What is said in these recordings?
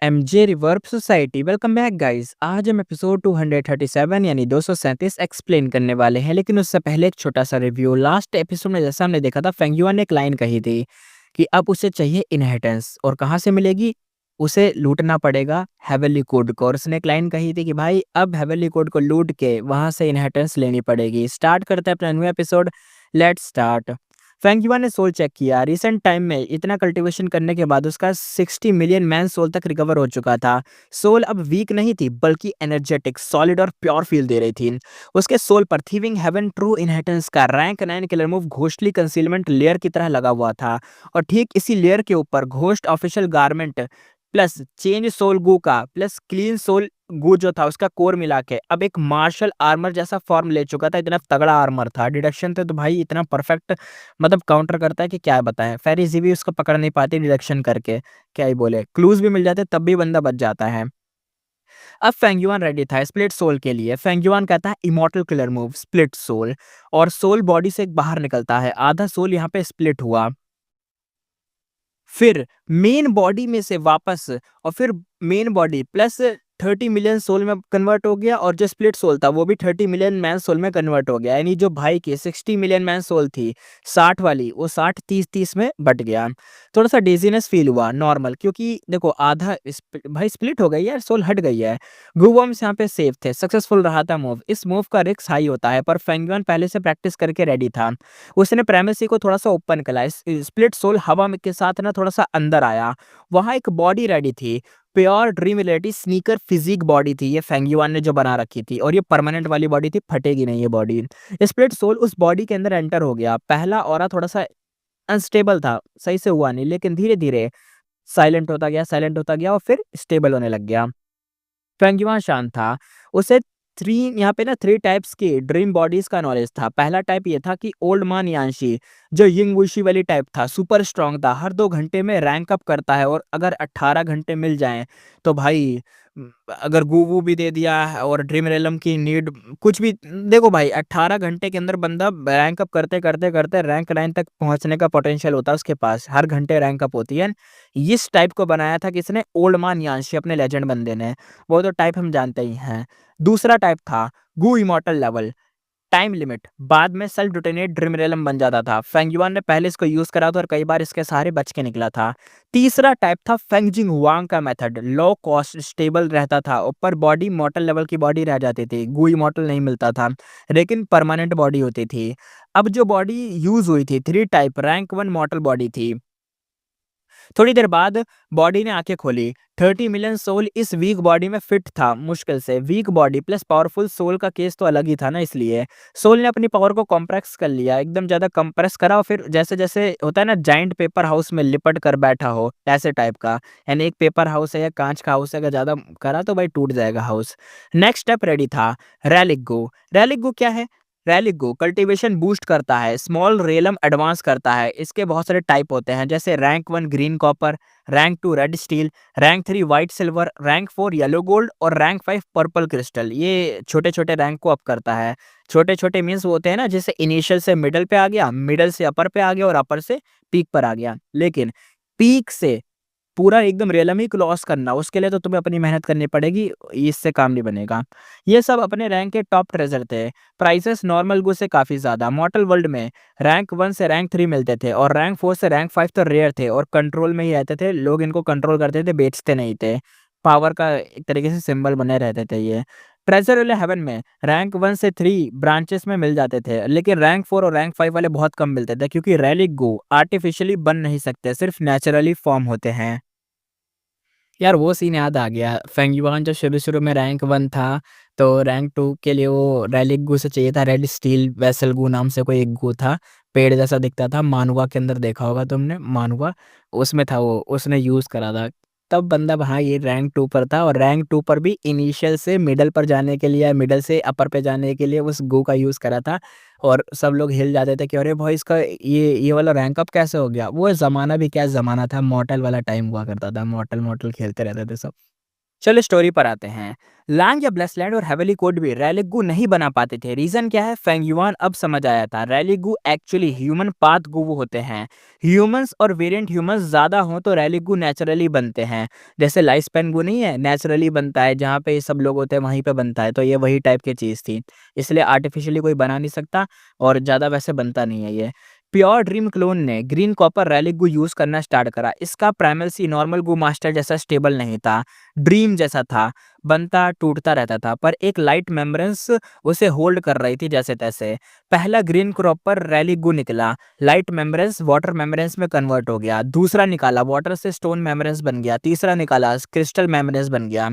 MJ reverb society welcome back guys. आज हम episode 237 यानी 237 एक्सप्लेन करने वाले हैं, लेकिन उससे पहले एक छोटा सा रिव्यू। लास्ट एपिसोड में जैसा हमने देखा था, फेंगयुआ ने एक लाइन कही थी कि अब उसे चाहिए इनहेरिटेंस, और कहाँ से मिलेगी? उसे लूटना पड़ेगा हेवनली कोड को। और उसने एक लाइन कही थी कि भाई अब हेवनली कोड को लूट के वहां से इनहेरिटेंस लेनी पड़ेगी। स्टार्ट करते हैं अपना new episode. Let's start. Fang Yuan ने सोल चेक किया। रिसेंट टाइम में इतना कल्टीवेशन करने के बाद उसका 60 मिलियन मैन सोल तक रिकवर हो चुका था। सोल अब वीक नहीं थी, बल्कि एनर्जेटिक, सॉलिड और प्योर फील दे रही थी। उसके सोल पर थीविंग हेवन ट्रू इनहेरिटेंस का rank 9 killer move ghostly concealment layer की तरह लगा हुआ था। और ठीक इसी लेयर के ऊपर ghost official garment plus change soul Gu का प्लस क्लीन सोल गू जो था उसका कोर मिला के अब एक मार्शल आर्मर जैसा फॉर्म ले चुका था। इतना तगड़ा आर्मर था। डिडक्शन थे तो भाई इतना परफेक्ट, मतलब काउंटर करता है कि क्या बताएं। फेरी भी उसको पकड़ नहीं पाती डिडक्शन करके, क्या ही बोले। क्लूज भी मिल जाते तब भी बंदा बच जाता है। अब फेंगयुआन रेडी था स्प्लिट सोल के लिए। फेंगयुआन कहता है immortal killer move split soul, और सोल बॉडी से बाहर निकलता है। आधा सोल यहाँ पे स्प्लिट हुआ, फिर मेन बॉडी में से वापस, और फिर main body plus 30 million soul में कन्वर्ट हो गया, और जो स्प्लिट सोल था वो भी 30 मिलियन मैन सोल में कन्वर्ट हो गया। यानी जो भाई की 60 मिलियन मैन सोल थी 60 वाली, वो 60 30 30 में बट गया। थोड़ा सा डेजीनेस फील हुआ नॉर्मल, क्योंकि देखो आधा भाई स्प्लिट हो गई है, सोल हट गई है। गुवॉर्म्स यहाँ पे सेफ थे, सक्सेसफुल रहा था मूव। इस मूव का रिस्क हाई होता है, पर फेंगयुआन पहले से प्रैक्टिस करके रेडी था। उसने प्रेमिसी को थोड़ा सा ओपन करा। स्प्लिट सोल हवा के साथ ना थोड़ा सा अंदर आया। वहां एक बॉडी रेडी थी, pure dream reality sneaker physique body थी ये फेंगयुआन ने जो बना रखी थी, और ये परमानेंट वाली बॉडी थी, फटेगी नहीं ये बॉडी। स्प्लिट सोल उस बॉडी के अंदर एंटर हो गया। पहला ऑरा थोड़ा सा अनस्टेबल था, सही से हुआ नहीं, लेकिन धीरे धीरे साइलेंट होता गया और फिर स्टेबल होने लग गया। फेंगयुआन शांत था। उसे थ्री यहाँ पे ना 3 टाइप्स की ड्रीम बॉडीज का नॉलेज था। पहला टाइप ये था कि ओल्ड मान यानशी, जो यिंग वुशी वाली टाइप था, सुपर स्ट्रांग था, हर 2 घंटे में रैंक अप करता है। और अगर 18 घंटे मिल जाएं तो भाई अगर गूवू भी दे दिया है और ड्रीम रेलम की नीड कुछ भी, देखो भाई 18 घंटे के अंदर बंदा रैंक अप करते करते करते रैंक 9 तक पहुंचने का पोटेंशियल होता है उसके पास। हर घंटे रैंक अप होती है। इस टाइप को बनाया था किसने? ओल्ड मान यानशी, अपने लेजेंड बंदे ने। वो तो टाइप हम जानते ही हैं। दूसरा टाइप था गू इमॉर्टल लेवल, टाइम लिमिट, बाद में सेल्फ डिटोनेट ड्रीम रेलम बन जाता था। फेंगयुआन ने पहले इसको यूज करा था और कई बार इसके सहारे बच के निकला था। तीसरा टाइप था फेंगजिंग हुआंग का मेथड, लो कॉस्ट स्टेबल रहता था, ऊपर बॉडी मॉर्टल लेवल की बॉडी रह जाती थी, गू इमॉर्टल नहीं मिलता था, लेकिन परमानेंट बॉडी होती थी। अब जो बॉडी यूज हुई थी 3 टाइप रैंक 1 मॉर्टल बॉडी थी। थोड़ी देर बाद बॉडी ने आंखें खोली। 30 मिलियन सोल इस वीक बॉडी में फिट था मुश्किल से। Weak body plus powerful soul का केस तो अलग ही था ना, इसलिए सोल ने अपनी पावर को कॉम्प्रेस कर लिया, एकदम ज्यादा कंप्रेस करा, और फिर जैसे जैसे होता है ना जाइंट पेपर हाउस में लिपट कर बैठा हो, ऐसे टाइप का। यानी एक पेपर हाउस है या कांच का हाउस है, अगर ज्यादा करा तो भाई टूट जाएगा हाउस। नेक्स्ट स्टेप रेडी था, रैलिक गो। रैलिक गो क्या है? रैलिक कल्टीवेशन बूस्ट करता है, स्मॉल रेलम एडवांस करता है। इसके बहुत सारे टाइप होते हैं, जैसे rank 1 green copper, rank 2 red steel, rank 3 white silver, rank 4 yellow gold और रैंक 5 पर्पल क्रिस्टल। ये छोटे छोटे रैंक को अप करता है। छोटे छोटे मीन्स वो होते हैं ना, जैसे इनिशियल से मिडल पे आ गया, मिडल से अपर पे आ गया, और अपर से पीक पर आ गया। लेकिन पीक से पूरा एकदम रियलम ही क्रॉस करना, उसके लिए तो तुम्हें अपनी मेहनत करनी पड़ेगी, इससे काम नहीं बनेगा। ये सब अपने रैंक के टॉप ट्रेजर थे। प्राइसेस नॉर्मल गो से काफ़ी ज़्यादा। मॉर्टल वर्ल्ड में रैंक 1 से रैंक 3 मिलते थे, और रैंक 4 से रैंक 5 तो रेयर थे, और कंट्रोल में ही रहते थे। लोग इनको कंट्रोल करते थे, बेचते नहीं थे। पावर का एक तरीके से सिंबल बने रहते थे ये। ट्रेजर वाले हेवन में रैंक 1 से 3 ब्रांचेस में मिल जाते थे, लेकिन रैंक 4 और रैंक 5 वाले बहुत कम मिलते थे, क्योंकि रैलिक गो आर्टिफिशियली बन नहीं सकते, सिर्फ नेचुरली फॉर्म होते हैं। यार वो सीन याद आ गया। फेंगयुआन जब शुरू-शुरू में रैंक 1 था, तो रैंक 2 के लिए वो रेलिक गू से चाहिए था, रेड स्टील वेसल गू नाम से कोई एक गू था, पेड़ जैसा दिखता था। मानवा के अंदर देखा होगा तुमने, मानवा उसमें था वो, उसने यूज़ करा था। तब बंदा हाँ ये रैंक 2 पर था, और रैंक 2 पर भी इनिशियल से मिडल पर जाने के लिए, मिडल से अपर पे जाने के लिए उस गू का यूज़ करा था। और सब लोग हिल जाते थे कि अरे भाई इसका ये वाला रैंक अप कैसे हो गया? वो ज़माना भी क्या ज़माना था, मॉर्टल वाला टाइम हुआ करता था, मॉर्टल मॉर्टल खेलते रहते थे सब। चलो स्टोरी पर आते हैं। लांग या ब्लेसलैंड और हेवेली कोड भी रैलिक गु नहीं बना पाते थे। रीजन क्या है? फेंगयुआन अब समझ आया था, रैलिक गु एक्चुअली ह्यूमन पाथ गु होते हैं। ह्यूमंस और वेरिएंट ह्यूमंस ज्यादा हों तो रैलिक गु नेचुरली बनते हैं। जैसे लाइफ स्पैन गु नहीं है, नेचुरली बनता है, जहाँ पे ये सब लोग होते हैं वहीं पे बनता है। तो ये वही टाइप की चीज थी, इसलिए आर्टिफिशियली कोई बना नहीं सकता और ज्यादा वैसे बनता नहीं है ये। प्योर ड्रीम क्लोन ने ग्रीन कॉपर रैलिक गु यूज करना स्टार्ट करा। इसका प्राइमरी नॉर्मल गु मास्टर जैसा स्टेबल नहीं था, ड्रीम जैसा था, बनता टूटता रहता था, पर एक लाइट मेम्ब्रेंस उसे होल्ड कर रही थी जैसे तैसे। पहला ग्रीन क्रॉपर रैली गु निकला, लाइट मेम्ब्रेंस वाटर मेम्ब्रेंस में कन्वर्ट हो गया। दूसरा निकाला, वाटर से स्टोन मेम्ब्रेंस बन गया। तीसरा निकाला, क्रिस्टल मेम्ब्रेंस बन गया।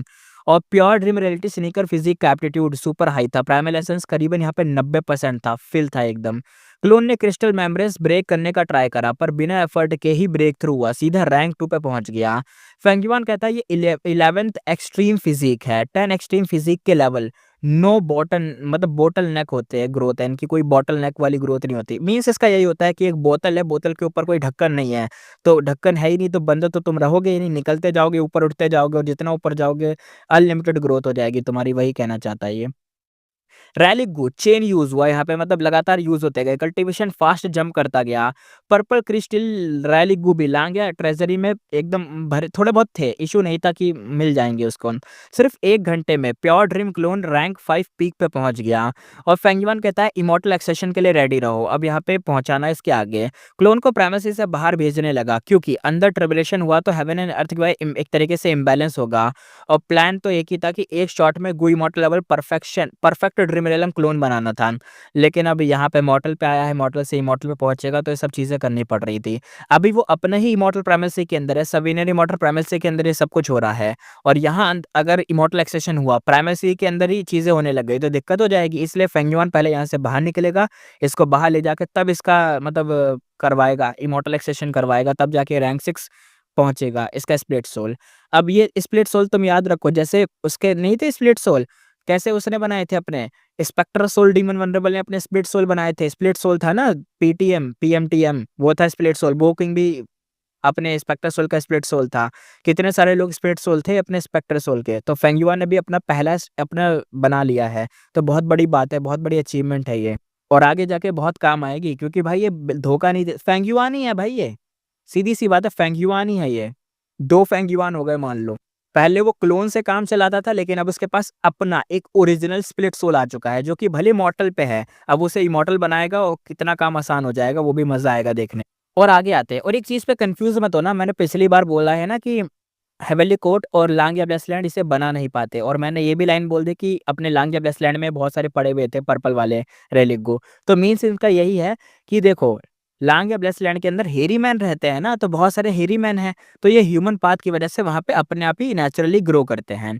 और pure dream reality sneaker physique का एप्टीट्यूड सुपर हाई था। प्राइमल एसेंस करीबन यहाँ पे 90% था, फिल था एकदम। क्लोन ने क्रिस्टल मेम्ब्रेंस ब्रेक करने का ट्राई करा, पर बिना एफर्ट के ही ब्रेक थ्रू हुआ, सीधा रैंक 2 पे पहुंच गया। फेंगयुआन कहता है ये 11th एक्सट्रीम फिजिक है, 10 एक्सट्रीम फिजिक के लेवल। नो बॉटल मतलब बोटल नेक होते हैं ग्रोथ है इनकी, कोई बॉटल नेक वाली ग्रोथ नहीं होती। मीन्स इसका यही होता है कि एक बोतल है, बोतल के ऊपर कोई ढक्कन नहीं है, तो ढक्कन है ही नहीं तो बंद तो तुम रहोगे ही नहीं, निकलते जाओगे ऊपर उठते जाओगे, और जितना ऊपर जाओगे अनलिमिटेड ग्रोथ हो जाएगी तुम्हारी, वही कहना चाहता है ये। रैलिक गु चेन यूज हुआ यहाँ पे, मतलब लगातार यूज होते गए, कल्टीवेशन फास्ट जंप करता गया। पर्पल क्रिस्टल रैलिक गु भी लांग गया ट्रेजरी में एकदम भरे, थोड़े बहुत थे, इशू नहीं था कि मिल जाएंगे उसको। सिर्फ 1 घंटे में pure dream clone rank 5 peak पे पहुंच गया। और फेंगयुआन कहता है इमोर्टल एक्सेशन के लिए रेडी रहो, अब यहाँ पे पहुंचाना इसके आगे। क्लोन को प्रेमिसेस से बाहर भेजने लगा, क्योंकि अंदर ट्रिबुलेशन हुआ तो हेवन एंड अर्थ एक तरीके से इम्बैलेंस होगा। और प्लान तो एक ही था कि एक शॉट में Gu immortal level perfect dream realm clone बनाना था। लेकिन अब यहाँ पे मॉर्टल पे आया है, मॉर्टल से इमॉर्टल पे पहुंचेगा, तो ये सब चीजें करनी पड़ रही थी। अभी वो अपने ही इमॉर्टल प्राइमेसी के अंदर है, सविनियर इमॉर्टल प्राइमेसी के अंदर ये सब कुछ हो रहा है। और यहाँ अगर इमॉर्टल एक्सेशन हुआ, प्राइमेसी के अंदर ही चीजें होने लग गई, तो दिक्कत हो जाएगी। इसलिए फेंगयुआन पहले यहाँ से बाहर निकलेगा, इसको बाहर ले जाके तब इसका मतलब करवाएगा, इमॉर्टल एक्सेशन करवाएगा, तब जाके रैंक 6 पहुंचेगा इसका स्प्लिट सोल। अब ये स्प्लिट सोल तुम याद रखो, जैसे उसके नहीं थे स्प्लिट सोल, कैसे उसने बनाए थे अपने, स्पेक्टर सोल डीमन वनरेबल ने अपने स्प्लिट सोल बनाए थे। स्प्लिट सोल था ना, पीटीएम पीएमटीएम, वो था स्प्लिट सोल। बोकिंग भी अपने स्पेक्टर सोल का स्प्लिट सोल था। कितने सारे लोग स्प्लिट सोल थे अपने स्पेक्टर सोल के, तो फेंगयुआन ने भी अपना पहला अपना बना लिया है। तो बहुत बड़ी बात है, बहुत बड़ी अचीवमेंट है ये, और आगे जाके बहुत काम आएगी, क्योंकि भाई ये धोखा नहीं दे, फेंगयुआन ही है भाई ये, सीधी सी बात है, फेंगयुआन ही है ये। 2 फेंगयुआन हो गए मान लो। पहले वो क्लोन से काम चलाता था, लेकिन अब उसके पास अपना एक ओरिजिनल स्प्लिट सोल आ चुका है, जो कि भले मॉर्टल पे है, अब उसे इमॉर्टल बनाएगा और कितना काम आसान हो जाएगा, वो भी मजा आएगा देखने। और आगे आते हैं, और एक चीज पे कंफ्यूज मत होना, मैंने पिछली बार बोला है ना कि हेवेली कोट और लांग या ब्लेसलैंड इसे बना नहीं पाते, और मैंने ये भी लाइन बोल दी कि अपने लांग या ब्लेसलैंड में बहुत सारे पड़े हुए थे पर्पल वाले रेलिक गो। तो मीन्स इनका यही है कि देखो, लांग या ब्लेसलैंड के अंदर हेरी मैन रहते हैं ना, तो बहुत सारे हेरी मैन हैं, तो ये ह्यूमन पाथ की वजह से वहां पे अपने आप ही नेचुरली ग्रो करते हैं।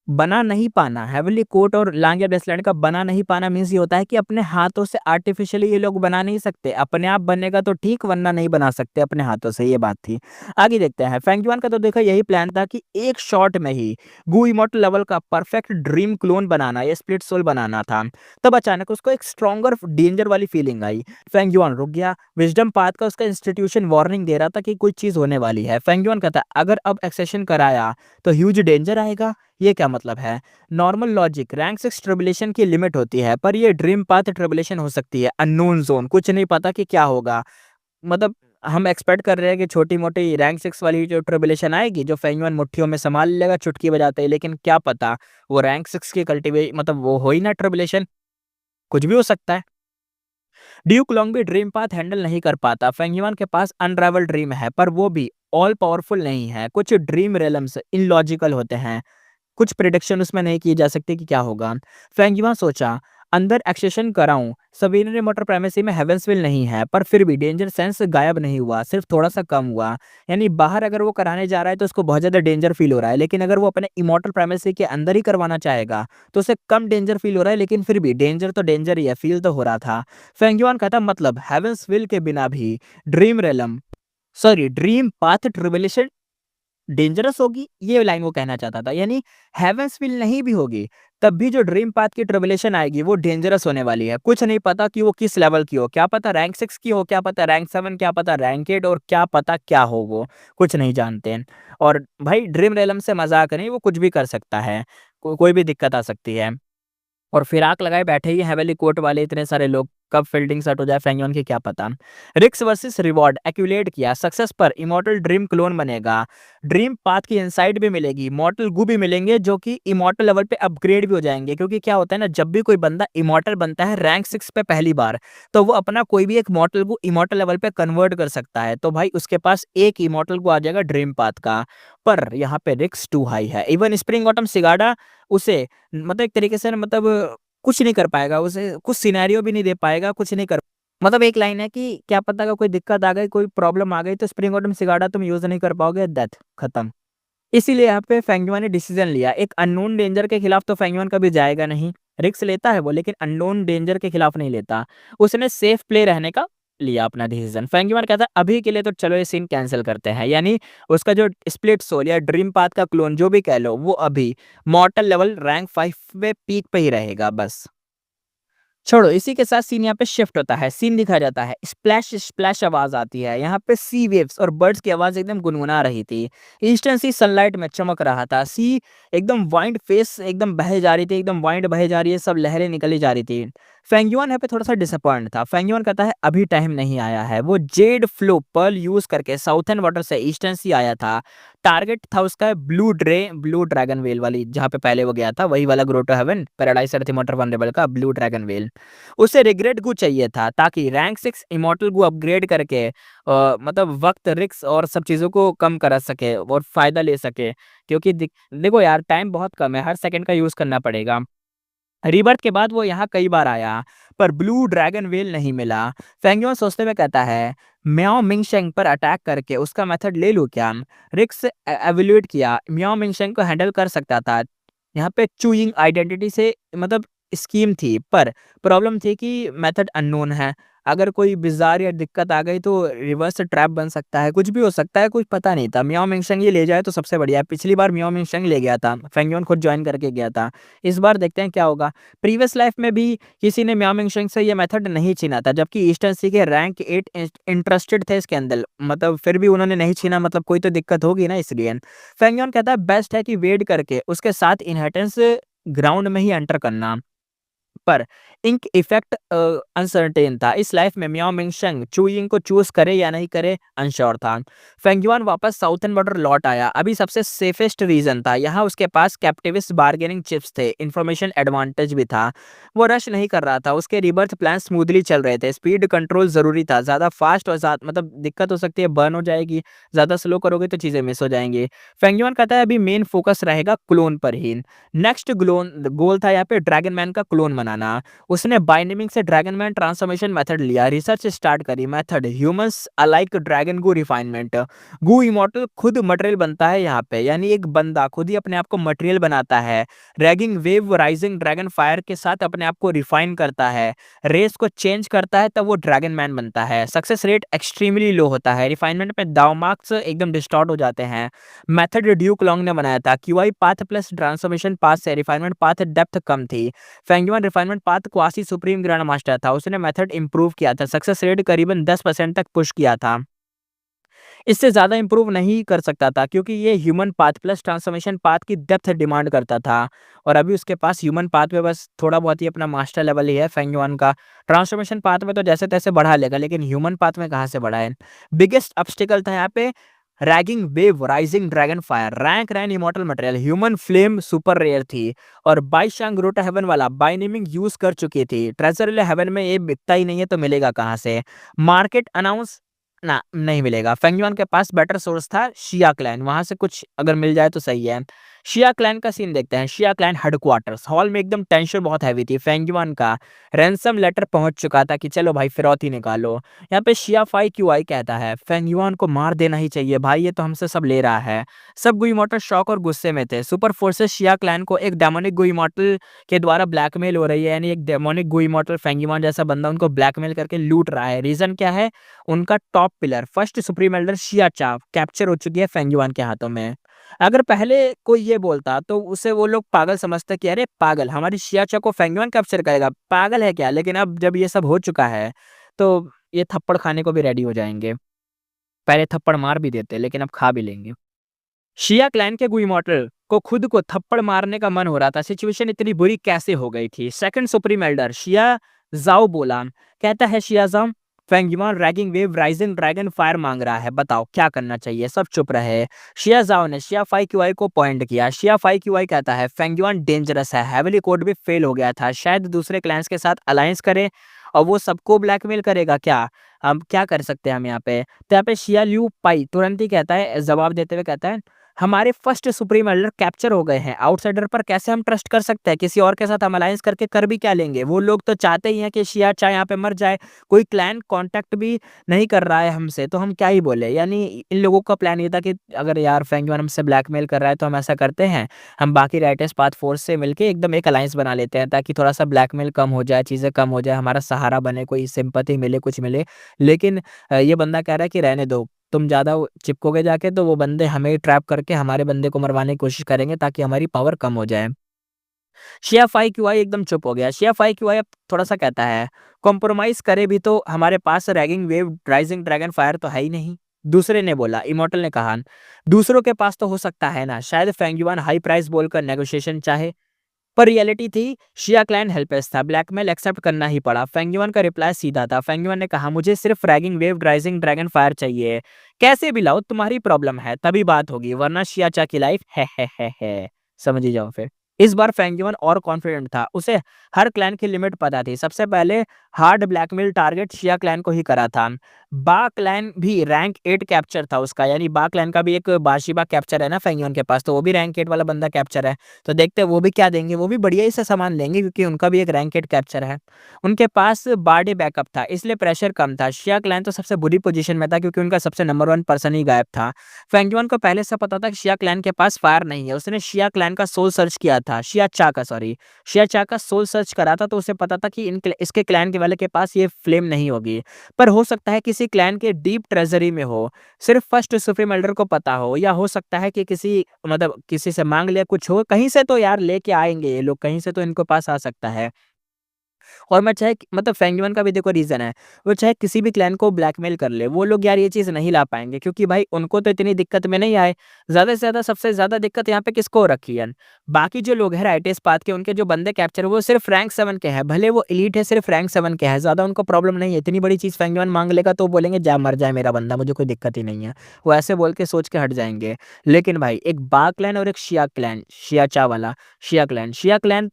बना नहीं पाना, हेवनली कोट और लांग ब्रेसलेट का बना नहीं पाना मीन्स ये होता है कि अपने हाथों से आर्टिफिशियली ये लोग बना नहीं सकते। अपने आप बनेगा तो ठीक, वरना नहीं बना सकते अपने हाथों से, ये बात थी। आगे देखते हैं, फेंगजुआन का तो देखो यही प्लान था कि एक शॉट में ही गु इमॉर्टल लेवल का परफेक्ट ड्रीम क्लोन बनाना, ये स्प्लिट सोल बनाना था। तब अचानक उसको एक स्ट्रॉन्गर डेंजर वाली फीलिंग आई। फेंगजुआन रुक गया। विजडम पाथ का उसका इंस्टीट्यूशन वार्निंग दे रहा था कि कुछ चीज होने वाली है। फेंगजुआन कहता अगर अब एक्सेशन कराया तो ह्यूज डेंजर आएगा। ये क्या मतलब है? नॉर्मल लॉजिक, रैंक 6 ट्रिबुलेशन की लिमिट होती है, पर ये ड्रीम पाथ ट्रिबुलेशन हो सकती है, अननोन जोन, कुछ नहीं पता कि क्या होगा। मतलब हम एक्सपेक्ट कर रहे हैं कि छोटी मोटी रैंक 6 वाली जो ट्रिबुलेशन आएगी, जो फेंगयुआन मुट्ठियों में संभाल लेगा चुटकी बजाते ही, लेकिन क्या पता वो रैंक 6 की कल्टीवे मतलब वो हो ही ना ट्रिबुलेशन, कुछ भी हो सकता है। ड्यूक लॉन्ग भी ड्रीम पाथ हैंडल नहीं कर पाता। फेंगयुआन के पास अनरावल ड्रीम है, पर वो भी ऑल पावरफुल नहीं है। कुछ ड्रीम रेलम्स इनलॉजिकल होते हैं, कुछ प्रिडिक्शन उसमें नहीं की जा सकती कि क्या होगा। फेंगयुआन सोचा अंदर एक्सेशन कराऊं, सवीनरी मोटर प्राइमेसी में हेवेंसविल नहीं है, पर फिर भी डेंजर सेंस गायब नहीं हुआ, सिर्फ थोड़ा सा कम हुआ। यानी बाहर अगर वो कराने जा रहा है तो उसको बहुत ज्यादा डेंजर फील हो रहा है, लेकिन अगर वो अपने इमोर्टल प्राइमेसी के अंदर ही करवाना चाहेगा तो उसे कम डेंजर फील हो रहा है, लेकिन फिर भी डेंजर तो डेंजर ही है, फील तो हो रहा था। फेंगयुआन कहता मतलब हेवेंसविल के बिना भी dream realm, sorry dream path tribulation dangerous होगी, ये लाइन वो कहना चाहता था। यानी हेवेंस फील नहीं भी होगी, तब भी जो ड्रीम पाथ की ट्रिबुलेशन आएगी वो डेंजरस होने वाली है। कुछ नहीं पता कि वो किस लेवल की हो, क्या पता रैंक 6 की हो, क्या पता रैंक 7, क्या पता रैंक 8, और क्या पता क्या हो वो, कुछ नहीं जानते हैं। और भाई ड्रीम रेलम से मज़ाक नहीं, वो कुछ भी कर सकता है, कोई भी दिक्कत आ सकती है। और फिराक लगाए बैठे ही हैवेली कोर्ट वाले इतने सारे लोग, कब फील्डिंग सेट हो जाए फैंगियन की क्या पता। रिक्स वर्सेस रिवॉर्ड एक्यूलेट किया, सक्सेस पर इमॉर्टल ड्रीम क्लोन बनेगा, ड्रीम पाथ की इनसाइट भी मिलेगी, इमॉर्टल गू भी मिलेंगे जो कि इमॉर्टल लेवल पे अपग्रेड भी हो जाएंगे। क्योंकि क्या होता है ना, जब भी कोई बंदा इमॉर्टल बनता है रैंक 6 पे पहली बार, तो वो अपना कोई भी एक मॉर्टल गू इमॉर्टल लेवल पे कन्वर्ट कर सकता है। तो भाई उसके पास एक इमॉर्टल गू आ जाएगा ड्रीम पाथ का। पर यहाँ पे रिक्स टू हाई है। इवन स्प्रिंग ऑटम सिगाडा उसे मतलब एक तरीके से ना, मतलब कुछ नहीं कर पाएगा, उसे कुछ सिनेरियो भी नहीं दे पाएगा, कुछ नहीं कर, मतलब एक लाइन है कि क्या पता अगर कोई दिक्कत आ गई, कोई प्रॉब्लम आ गई, तो स्प्रिंग ऑटम सिगाडा तुम यूज नहीं कर पाओगे, डेथ खत्म। इसीलिए यहाँ पे फेंगयुआन ने डिसीजन लिया, एक अननोन डेंजर के खिलाफ तो फेंगयुआन कभी जाएगा नहीं। रिस्क लेता है वो, लेकिन अननोन डेंजर के खिलाफ नहीं लेता। उसने सेफ प्ले रहने का लिया अपना डिसीजन। फेंगयुआन कहता है अभी के लिए तो चलो ये सीन कैंसिल करते हैं। यानी उसका जो स्प्लिट सोल या ड्रीम पाथ का क्लोन जो भी कह लो, वो अभी मॉर्टल लेवल रैंक 5 पे पीक पे ही रहेगा बस। छोड़ो, इसी के साथ सीन यहाँ पे शिफ्ट होता है, सीन दिखा जाता है, स्प्लैश स्प्लैश आवाज आती है। यहाँ पे सी वेव्स और बर्ड्स की आवाज एकदम गुनगुना रही थी। ईस्टर्न सी सनलाइट में चमक रहा था। सी एकदम वाइंड फेस एकदम बह जा रही थी, एकदम वाइंड बह जा रही है, सब लहरें निकली जा रही थी। फेंगयुआन यहाँ पे थोड़ा सा डिसअपॉइंट था। फेंगयुआन कहता है अभी टाइम नहीं आया है। वो जेड फ्लो पर्ल यूज करके साउथर्न वाटर से ईस्टर्न सी आया था। टारगेट था उसका ब्लू ड्रैगन वेल वाली, जहाँ पे पहले वो गया था, वही वाला ग्रोटो हेवन पैराडाइज अर्थ इमॉर्टल वनरेबल का ब्लू ड्रैगन वेल। उसे रिग्रेट गु चाहिए था, ताकि रैंक 6 इमॉर्टल गु अपग्रेड करके मतलब वक्त, रिक्स और सब चीज़ों को कम करा सके और फायदा ले सके। क्योंकि देखो यार, टाइम बहुत कम है, हर सेकंड का यूज करना पड़ेगा। रीबर्थ के बाद वो यहाँ कई बार आया, पर ब्लू ड्रैगन वेल नहीं मिला। फेंगयुआन सोचते हुए कहता है म्याओ मिंगशेंग पर अटैक करके उसका मेथड ले लूं क्या। रिक्स एवेल्युएट किया, म्याओ मिंगशेंग को हैंडल कर सकता था। यहाँ पे चूइंग आइडेंटिटी से मतलब स्कीम थी, पर प्रॉब्लम थी कि मेथड अननोन है। अगर कोई बिजार या दिक्कत आ गई तो रिवर्स ट्रैप बन सकता है, कुछ भी हो सकता है, कुछ पता नहीं था। मियाओ मिंगशेंग ये ले जाए तो सबसे बढ़िया है। पिछली बार मियाओ मिंगशेंग ले गया था, फेंगयुआन खुद ज्वाइन करके गया था। इस बार देखते हैं क्या होगा। प्रीवियस लाइफ में भी किसी ने मियाओ मिंगशेंग से ये मेथड नहीं छीना था, जबकि ईस्टर्न सी के रैंक 8 इंटरेस्टेड थे इसके अंदर, मतलब फिर भी उन्होंने नहीं छीना, मतलब कोई तो दिक्कत होगी ना, इसलिए। फेंगयुआन कहता है बेस्ट है कि वेट करके उसके साथ इनहेरिटेंस ग्राउंड में ही एंटर करना। पर इंक इफेक्ट अनसर्टेन था। इस लाइफ में मियाओ मिंगशेंग चुयिंग को चूज करे या नहीं करे, अनश्योर था। फेंगयुआन वापस साउथर्न बॉर्डर लौट आया। अभी सबसे सेफेस्ट रीजन था, यहाँ उसके पास कैप्टिविस्ट बार्गेनिंग चिप्स थे, इंफॉर्मेशन एडवांटेज भी था। वो रश नहीं कर रहा था, उसके रिबर्थ प्लान स्मूथली चल रहे थे। स्पीड कंट्रोल जरूरी था, ज्यादा फास्ट और ज्यादा मतलब दिक्कत हो सकती है, बर्न हो जाएगी, ज्यादा स्लो करोगे तो चीजें मिस हो जाएंगी। फेंगयुआन कहता है अभी मेन फोकस रहेगा क्लोन पर ही। नेक्स्ट ग्लोन गोल था यहाँ पे ड्रैगन मैन का क्लोन बनाना। उसने बाइनेमिंग से ड्रैगन मैन ट्रांसफॉर्मेशन मेथड लिया, रिसर्च स्टार्ट करी। मेथड ह्यूमंस अलाइक ड्रैगन गू रिफाइनमेंट। गू इमॉर्टल खुद मटेरियल बनता है यहाँ पे, यानी एक बंदा खुद ही अपने आप को मटेरियल बनाता है। Ragging wave rising dragon fire के साथ अपने आप को रिफाइन करता है, रेस को चेंज करता है, तब वो ड्रैगन मैन बनता है। सक्सेस रेट एक्सट्रीमली लो होता है, रिफाइनमेंट में दाव मार्क्स एकदम डिस्टॉर्ट हो जाते हैं। मेथड ड्यूक लॉन्ग ने बनाया था। Qi path plus transformation path से रिफाइनमेंट पाथ डेप्थ कम थी। Fangyuan refinement path quasi supreme grand master था, उसने मेथड इंप्रूव किया था, सक्सेस रेट करीबन 10% तक पुश किया था। इससे ज़्यादा इंप्रूव नहीं कर सकता था, क्योंकि ये human path plus transformation path की डेप्थ डिमांड करता था। और अभी उसके पास ह्यूमन पाथ में बस थोड़ा बहुत ही अपना मास्टर लेवल ही है फेंगयुआन का। ट्रांसफॉर्मेशन पाथ में तो जैसे तैसे बढ़ा लेगा, लेकिन ह्यूमन पाथ में कहाँ से बढ़ाए। बिगेस्ट ऑब्स्टिकल था यहाँ पे raging wave rising dragon fire, rank रैन immortal material, human flame super rare थी। और बाईशांग रोटा हेवन वाला बाइनेमिंग यूज कर चुकी थी। ट्रेजर हेवन में ये बिकता ही नहीं है, तो मिलेगा कहाँ से। मार्केट अनाउंस ना नहीं मिलेगा। फेंगयुआन के पास बेटर सोर्स था शिया क्लैन, वहां से कुछ अगर मिल जाए तो सही है। शिया क्लैन का सीन देखते हैं। शिया क्लैन हेडक्वार्टर्स हॉल में एकदम टेंशन बहुत हैवी थी। फेंगयुआन का रैंसम लेटर पहुंच चुका था कि चलो भाई फिरौती निकालो। यहाँ पे शिया फाई क्यूआई कहता है फेंगयुआन को मार देना ही चाहिए भाई, ये तो हमसे सब ले रहा है। सब गुईमॉर्टल शॉक और गुस्से में थे। सुपर फोर्सेस शिया क्लैन को एक डेमोनिक गुईमॉर्टल के द्वारा ब्लैकमेल हो रही है, यानी एक डेमोनिक गुईमॉर्टल फेंगयुआन जैसा बंदा उनको ब्लैकमेल करके लूट रहा है। रीजन क्या है? उनका top pillar first supreme elder शिया चा कैप्चर हो चुकी है फेंगयुआन के हाथों में। अगर पहले कोई ये बोलता तो उसे वो लोग पागल समझते कि अरे पागल, हमारी शियाचा को फेंगयुआन कैप्चर करेगा, पागल है क्या? लेकिन अब जब ये सब हो चुका है तो ये थप्पड़ खाने को भी रेडी हो जाएंगे। पहले थप्पड़ मार भी देते लेकिन अब खा भी लेंगे। शिया क्लैन के गुईमॉर्टल को खुद को थप्पड़ मारने का मन हो रहा था। सिचुएशन इतनी बुरी कैसे हो गई थी? सेकंड सुप्रीम एल्डर शिया जाओ बोला, कहता है शिया जाओ Fangyuan raging wave rising dragon fire मांग रहा है, बताओ क्या करना चाहिए? सब चुप रहे। शिया जाओ ने शिया फाई क्यूआई को पॉइंट किया। शिया फाई क्यूआई कहता है फेंगयुआन डेंजरस है, हेवली कोड भी फेल हो गया था, शायद दूसरे क्लैंस के साथ अलायंस करे और वो सबको ब्लैकमेल करेगा क्या? हम क्या कर सकते हैं हम यहाँ पे? तो यहाँ पे शिया लियू पाई तुरंत ही कहता है, जवाब देते हुए कहता है हमारे फर्स्ट सुप्रीम एल्डर कैप्चर हो गए हैं, आउटसाइडर पर कैसे हम ट्रस्ट कर सकते हैं? किसी और के साथ हम अलायंस करके कर भी क्या लेंगे? वो लोग तो चाहते ही हैं कि शिया चा यहाँ पे मर जाए। कोई क्लैन कांटेक्ट भी नहीं कर रहा है हमसे, तो हम क्या ही बोले। यानी इन लोगों का प्लान ये था कि अगर यार फेंगयुआन हमसे ब्लैकमेल कर रहा है तो हम ऐसा करते हैं, हम बाकी राइटर्स पाथ फोर्स से मिलके एकदम एक अलायंस बना लेते हैं ताकि थोड़ा सा ब्लैकमेल कम हो जाए, चीज़ें कम हो जाए, हमारा सहारा बने, कोई सिंपैथी मिले, कुछ मिले। लेकिन ये बंदा कह रहा है कि रहने दो, तुम ज़्यादा चिपकोगे जाके तो वो बंदे हमें ट्रैप करके हमारे बंदे को मरवाने की कोशिश करेंगे ताकि हमारी पावर कम हो जाए। शिया फाई क्यूआई एकदम चुप हो गया। शिया फाई क्यूआई अब थोड़ा-सा कहता है, कॉम्प्रोमाइज़ करे भी तो हमारे पास raging wave rising dragon fire तो है ही नहीं। दूसरे ने बोला, इमॉर्टल ने कहा, दूसरों के पास तो हो सकता है ना, शायद फेंगयुआन हाई प्राइस बोलकर नेगोशिएशन चाहे। पर रियलिटी थी शिया क्लैन हेल्पलेस था, ब्लैकमेल एक्सेप्ट करना ही पड़ा। फेंगयुआन का रिप्लाई सीधा था। फेंगयुआन ने कहा मुझे सिर्फ ragging wave rising dragon fire चाहिए, कैसे भी लाओ, तुम्हारी प्रॉब्लम है तभी बात होगी, वरना शियाचा की लाइफ है। समझ ही जाओ फिर। इस बार फेंगयुआन और कॉन्फिडेंट था, उसे हर क्लैन की लिमिट पता थी। सबसे पहले हार्ड ब्लैकमेल टारगेट शिया क्लैन को ही करा था। बा क्लैन भी रैंक 8 कैप्चर था उसका, यानी बा क्लैन का भी एक बाशिबा कैप्चर है ना फेंगयुआन के पास, तो वो भी रैंक 8 वाला बंदा कैप्चर है। तो देखते हैं वो भी क्या देंगे, वो भी बढ़िया ही से सामान लेंगे क्योंकि उनका भी एक रैंक 8 कैप्चर है। उनके पास बारडे बैकअप था इसलिए प्रेशर कम था। शिया क्लैन तो सबसे बुरी पोजीशन में था क्योंकि उनका सबसे नंबर 1 पर्सन ही गायब था। फेंगयुआन को पहले से पता था कि शिया क्लैन के पास फायर नहीं है। उसने शिया क्लैन का सोल सर्च किया था, शिया चा का सोल सर्च करा था, तो उसे पता था कि इसके क्लैन के वाले के पास ये फ्लेम नहीं होगी। पर हो सकता है किसी क्लैन के डीप ट्रेजरी में हो, सिर्फ फर्स्ट सुप्रीम एल्डर को पता हो, या हो सकता है कि किसी मतलब किसी से मांग लिया कुछ हो, कहीं से तो यार लेके आएंगे ये लोग, कहीं से तो इनको पास आ सकता है। और मैं चाहे मतलब फेंगयुआन का भी देखो रीज़न है, वो चाहे किसी भी क्लैन को ब्लैकमेल कर ले, वो लोग यार ये चीज़ नहीं ला पाएँगे क्योंकि भाई उनको तो इतनी दिक्कत में नहीं आए। ज़्यादा से ज़्यादा सबसे ज़्यादा दिक्कत यहाँ पे किसको हो रखी है? बाकी जो लोग हैं राइटेस पाथ के, उनके जो बंदे कैप्चर हुए वो सिर्फ रैंक 7 के हैं, भले वो एलीट है सिर्फ रैंक 7 के हैं, ज़्यादा उनको प्रॉब्लम नहीं है। इतनी बड़ी चीज़ फेंगयुआन माँग लेगा तो बोलेंगे जा मर जाए मेरा बंदा, मुझे कोई दिक्कत ही नहीं है। वो ऐसे बोल के सोच के हट जाएँगे। लेकिन भाई एक बा क्लैन और एक शिया क्लैन, शियाचा वाला बा क्लैन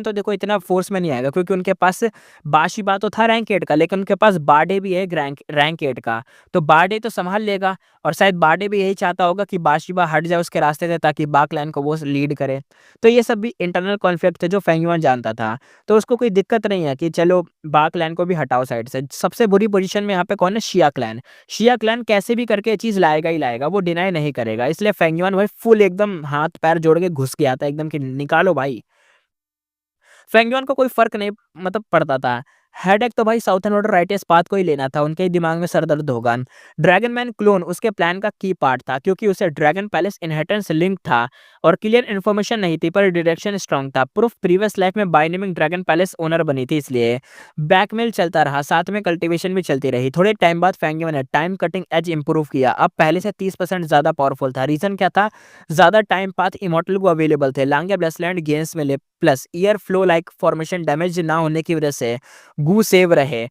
तो देखो इतना फोर्स में नहीं आएगा क्योंकि उनके पास बाशिबा तो था रैंक 8 का, लेकिन उनके पास बारडे भी है रैंक रैंक 8 का, तो बारडे तो संभाल लेगा। और शायद बारडे भी यही चाहता होगा कि बाशिबा हट जाए उसके रास्ते से ताकि बा क्लैन को वो लीड करे। तो ये सब भी इंटरनल कॉन्फ्लिक्ट थे जो फेंगयुआन जानता था, तो उसको कोई दिक्कत नहीं है कि चलो बा क्लैन को भी हटाओ साइड से। सबसे बुरी पोजीशन में यहाँ पे कौन है? शिया क्लैन कैसे भी करके ये चीज़ लाएगा ही लाएगा, वो डिनाई नहीं करेगा। इसलिए फेंगयुआन भाई फुल एकदम हाथ पैर जोड़ के घुस गया था एकदम कि निकालो भाई। फेंगयुआन को कोई फ़र्क नहीं मतलब पड़ता था। हेडेक तो भाई साउथर्न ऑर्डर राइटियस पाथ को ही लेना था, उनके ही दिमाग में सर दर्द होगा। ड्रैगन मैन क्लोन उसके प्लान का की पार्ट था क्योंकि उसे ड्रैगन पैलेस इनहेरिटेंस लिंक था और क्लियर इन्फॉर्मेशन नहीं थी पर डायरेक्शन स्ट्रांग था। प्रूफ प्रीवियस लाइफ में बाइनेमिक ड्रैगन पैलेस ओनर बनी थी, इसलिए बैकमेल चलता रहा, साथ में कल्टीवेशन भी चलती रही। थोड़े टाइम बाद फेंगयुआन ने टाइम कटिंग एज इंप्रूव किया, अब पहले से 30% ज़्यादा पावरफुल था। रीज़न क्या था? ज़्यादा टाइम पाथ इमॉर्टल को अवेलेबल थे, लांगे ब्लेसलैंड गेम्स में ले, plus year flow like formation damage ना होने की वजह से गू सेव रहे।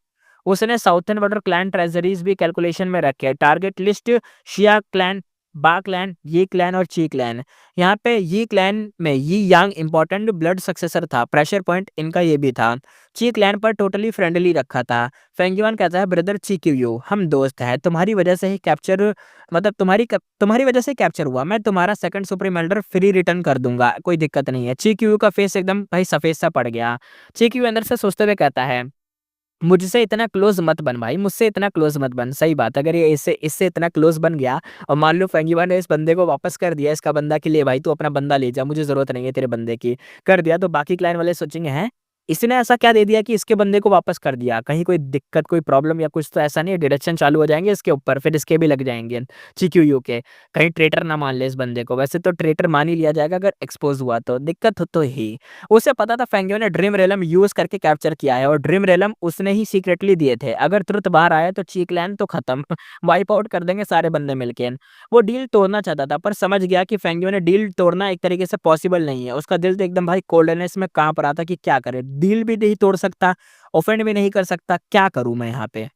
उसने साउथर्न बॉर्डर क्लैन ट्रेजरीज भी कैलकुलेशन में रखे। टारगेट लिस्ट शिया क्लैन बा क्लैन, ये क्लैन और ची क्लैन। यहाँ पे ये क्लैन में यी यांग इंपॉर्टेंट ब्लड सक्सेसर था, प्रेशर पॉइंट इनका ये भी था। ची क्लैन पर टोटली फ्रेंडली रखा था। फेंग युआन कहता है ब्रदर ची क्यू यू, हम दोस्त हैं, तुम्हारी वजह से ही कैप्चर, मतलब तुम्हारी वजह से कैप्चर हुआ, मैं तुम्हारा second supreme Elder free return कर दूंगा, कोई दिक्कत नहीं है। ची क्यू यू का फेस एकदम भाई सफेद सा पड़ गया। ची क्यू अंदर से सोचते हुए कहता है मुझसे इतना क्लोज मत बन भाई, मुझसे इतना क्लोज मत बन। सही बात, अगर ये इससे इससे इतना क्लोज बन गया और मान लो फेंगिवा ने इस बंदे को वापस कर दिया, इसका बंदा कि ले भाई तू अपना बंदा ले जा, मुझे जरूरत नहीं है तेरे बंदे की, कर दिया, तो बाकी क्लाइन वाले सोचेंगे हैं इसने ऐसा क्या दे दिया कि इसके बंदे को वापस कर दिया, कहीं कोई दिक्कत कोई प्रॉब्लम या कुछ तो ऐसा नहीं है, डिडक्शन चालू हो जाएंगे इसके ऊपर, फिर इसके भी लग जाएंगे CQU के, कहीं ट्रेटर ना मान ले इस बंदे को। वैसे तो ट्रेटर मान ही लिया जाएगा अगर एक्सपोज हुआ तो, दिक्कत हो तो ही। उसे पता था फेंगियो ने ड्रीम रेलम यूज करके कैप्चर किया है और ड्रीम रेलम उसने ही सीक्रेटली दिए थे, अगर तुरंत बाहर आया तो चीक्लैन तो खत्म वाइप आउट कर देंगे सारे बंदे मिलके। वो डील तोड़ना चाहता था पर समझ गया कि फेंगियो ने डील तोड़ना एक तरीके से पॉसिबल नहीं है, उसका दिल तो एकदम भाई कोल्डनेस में कांप रहा था कि क्या करे, डील भी नहीं तोड़ सकता, ऑफेंड भी नहीं कर सकता, क्या करूं मैं यहाँ पे।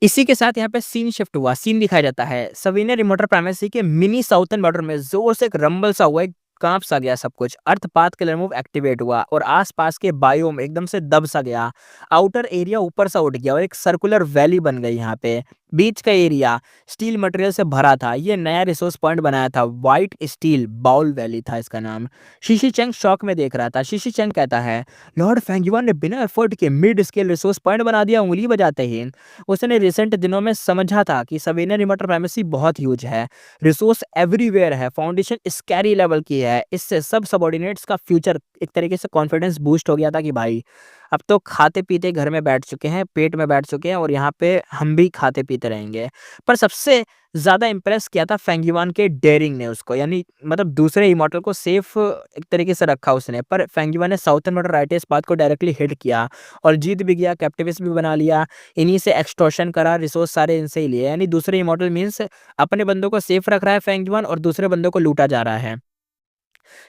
इसी के साथ यहाँ पे सीन शिफ्ट हुआ, सीन दिखाया जाता है सवीने रिमोटर प्राइमेसी के मिनी साउथर्न बॉर्डर में जोर से एक रंबल सा हुआ, एक कांप सा गया सब कुछ, अर्थ पाथ किलर मूव एक्टिवेट हुआ और आसपास के बायोम एकदम से दब सा गया, आउटर एरिया ऊपर सा उठ गया और एक सर्कुलर वैली बन गई। यहाँ पे बीच का एरिया स्टील मटेरियल से भरा था, ये नया रिसोर्स पॉइंट बनाया था, व्हाइट स्टील बाउल वैली था इसका नाम। शीशी चंग शॉक में देख रहा था। शीशी चंग कहता है लॉर्ड फेंगयुआन ने बिना एफर्ट के मिड स्केल रिसोर्स पॉइंट बना दिया उंगली बजाते ही। उसने रिसेंट दिनों में समझा था कि सवीना रिमोटर प्राइमेसी बहुत ह्यूज है, रिसोर्स एवरीवेयर है, फाउंडेशन स्कैरी लेवल की है, इससे सब सबऑर्डिनेट्स का फ्यूचर एक तरीके से कॉन्फिडेंस बूस्ट हो गया था कि भाई अब तो खाते पीते घर में बैठ चुके हैं, पेट में बैठ चुके हैं और यहाँ पे हम भी खाते पीते रहेंगे। पर सबसे ज्यादा इंप्रेस किया था फेंगयुआन के डेयरिंग ने उसको, यानी मतलब दूसरे इमॉर्टल को सेफ एक तरीके से रखा उसने, पर फेंगयुआन ने साउथर्न मॉडर्न राइटेस पाथ को डायरेक्टली हिट किया और जीत भी गया, कैप्टिविस्ट भी बना लिया, इन्हीं से एक्सटॉर्शन करा, रिसोर्स सारे इनसे ही लिए, यानी दूसरे इमॉर्टल मींस अपने बंदों को सेफ रख रहा है फेंगयुआन और दूसरे बंदों को लूटा जा रहा है।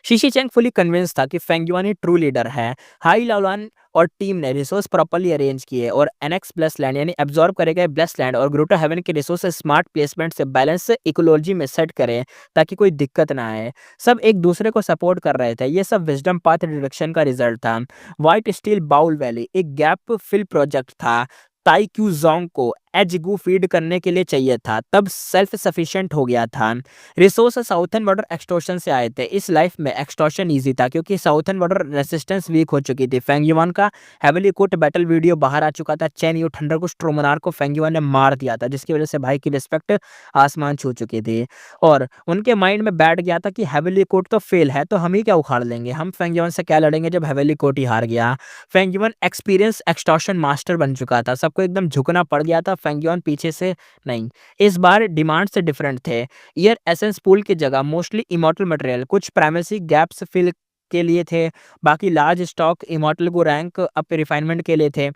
शीशी चैंग फुली कन्विंस था कि फेंगयुआन ही ट्रू लीडर है। हाई लाओलान और टीम ने रिसोर्स प्रॉपर्ली अरेंज किए और एनेक्स ब्लेस लैंड यानी एब्जॉर्ब करे गए ब्लेस लैंड और ग्रोटो हेवन के रिसोर्स स्मार्ट प्लेसमेंट से बैलेंस इकोलॉजी में सेट करें ताकि कोई दिक्कत ना आए। सब एक दूसरे को सपोर्ट कर रहे थे, ये सब विजडम पाथ डिडक्शन का रिजल्ट था। व्हाइट स्टील बाउल वैली एक गैप फिल प्रोजेक्ट था, ताई क्यू जोंग को एजगू फीड करने के लिए चाहिए था, तब सेल्फ सफिशिएंट हो गया था। रिसोर्स साउथर्न बॉर्डर एक्सटॉर्शन से आए थे, इस लाइफ में एक्सटॉर्शन इजी था क्योंकि साउथर्न बॉर्डर रेसिस्टेंस वीक हो चुकी थी। फेंगयुआन का हेवली कोट बैटल वीडियो बाहर आ चुका था, चेन यू थंडर को स्ट्रोमनार को फेंगयुआन ने मार दिया था, जिसकी वजह से भाई की रिस्पेक्ट आसमान छू चुकी थी और उनके माइंड में बैठ गया था कि हेवली कोट तो फेल है तो हम ही क्या उखाड़ लेंगे, हम फेंगयुआन से क्या लड़ेंगे जब हेवली कोट ही हार गया। फेंगयुआन एक्सपीरियंस एक्सटॉर्शन मास्टर बन चुका था, सबको एकदम झुकना पड़ गया था, फेंगयुआन पीछे से नहीं। इस बार डिमांड से डिफरेंट थे, ईयर एसेंस पूल की जगह मोस्टली इमॉर्टल मटेरियल, कुछ प्राइमेसी गैप्स फिल के लिए थे, बाकी लार्ज स्टॉक इमॉर्टल को रैंक अप रिफाइनमेंट के लिए थे।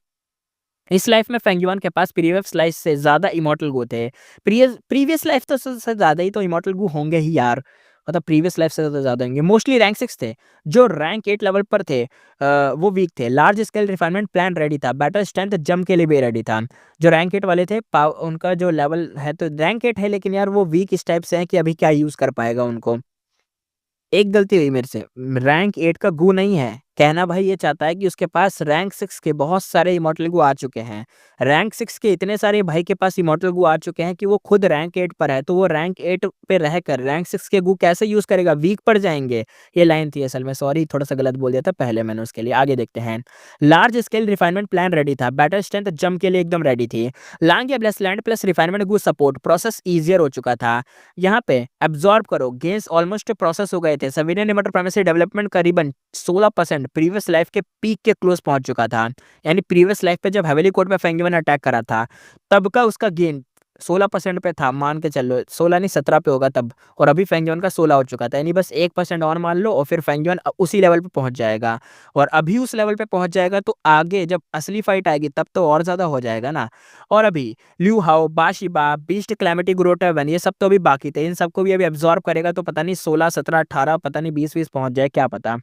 इस लाइफ में फेंगयुआन के पास प्रीवियस लाइफ से ज्यादा इमॉर्टल गो थे। प्रीवियस लाइफ तो से ज्यादा ही तो इमॉर्टल गो होंगे ही यार, मतलब प्रीवियस लाइफ से तो ज्यादा होंगे। मोस्टली रैंक 6 थे, जो रैंक 8 लेवल पर थे वो वीक थे। Large scale refinement plan ready था, बैटल स्ट्रेंथ जम के लिए भी रेडी था। जो रैंक 8 वाले थे उनका जो लेवल है तो रैंक 8 है, लेकिन यार वो वीक इस टाइप से है कि अभी क्या यूज कर पाएगा उनको। एक गलती हुई मेरे से, रैंक 8 का गू नहीं है, कहना भाई ये चाहता है कि उसके पास रैंक 6 के बहुत सारे इमॉर्टल गू आ चुके हैं। रैंक 6 के इतने सारे भाई के पास इमॉर्टल गू आ चुके हैं कि वो खुद रैंक 8 पर है, तो वो रैंक 8 पे रहकर रैंक 6 के गू कैसे यूज करेगा, वीक पड़ जाएंगे। ये लाइन थी असल में, सॉरी थोड़ा सा गलत बोल दिया था पहले मैंने उसके लिए। आगे देखते हैं। Large scale refinement plan ready था, बैटल स्ट्रेंथ जम के लिए एकदम रेडी थी। लांग या ब्लेस लैंड प्लस रिफाइनमेंट गू सपोर्ट प्रोसेस ईजियर हो चुका था। यहाँ पे एब्जॉर्ब करो गेंस ऑलमोस्ट प्रोसेस हो गए थे। सवीरियन लिमिटर प्राइमेसी डेवलपमेंट करीबन 16% प्रीवियस लाइफ के पीक के क्लोज पहुंच चुका था, यानी प्रीवियस लाइफ पे जब हेवेली कोर्ट पे फेंगयुआन अटैक करा था तब का उसका गेन 16% पे था, मान के चलो 16 नहीं 17 पे होगा तब, और अभी फेंगयुआन का 16 हो चुका था, यानी बस 1% और मान लो और फिर फेंगयुआन उसी लेवल पे पहुंच जाएगा। और अभी उस लेवल पे पहुंच जाएगा तो आगे जब असली फाइट आएगी तब तो और ज्यादा हो जाएगा ना। और अभी ल्यू हाओ, बाशिबा, बीस्ट, क्लैमिटी, ग्रोटवन ये सब तो अभी बाकी थे, इन सबको भी अभी एब्जॉर्ब करेगा तो पता नहीं 16 17 18 पता नहीं 20 20 पहुंच जाए, क्या पता।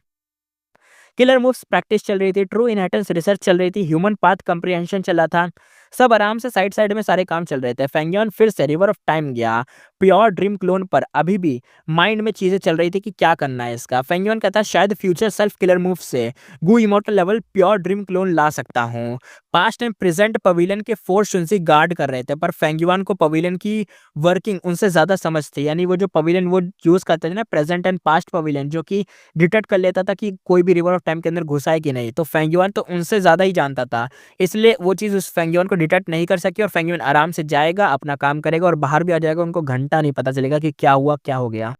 किलर मूव्स प्रैक्टिस चल रही थी, ट्रू इनहेरिटेंस रिसर्च चल रही थी, ह्यूमन पाथ कंप्रिहेंशन चला था। सब आराम से साइड साइड में सारे काम चल रहे थे। फेंगियन फिर से रिवर ऑफ टाइम गया प्योर ड्रीम क्लोन पर। अभी भी माइंड में चीजें चल रही थी कि क्या करना है इसका। फेंगियन कहता है शायद फ्यूचर सेल्फ किलर मूव से Gu immortal level pure dream clone ला सकता हूँ। पास्ट एंड प्रेजेंट पवेलियन के फोर्स उनसे गार्ड कर रहे थे, पर फेंगियन को पवेलियन की वर्किंग उनसे ज्यादा समझ थी। यानी वो जो पवेलियन वो यूज करते थे ना, प्रेजेंट एंड पास्ट पवेलियन, जो कि डिटेक्ट कर लेता था कि कोई भी रिवर ऑफ टाइम के अंदर घुसा है कि नहीं, तो फेंगियन तो उनसे ज्यादा ही जानता था। इसलिए वो चीज उस फेंगियन को डिटेक्ट नहीं कर सकी और फेंगियन आराम से जाएगा, अपना काम करेगा और बाहर भी आ जाएगा। उनको घंटा नहीं पता चलेगा कि क्या हुआ क्या हो गया।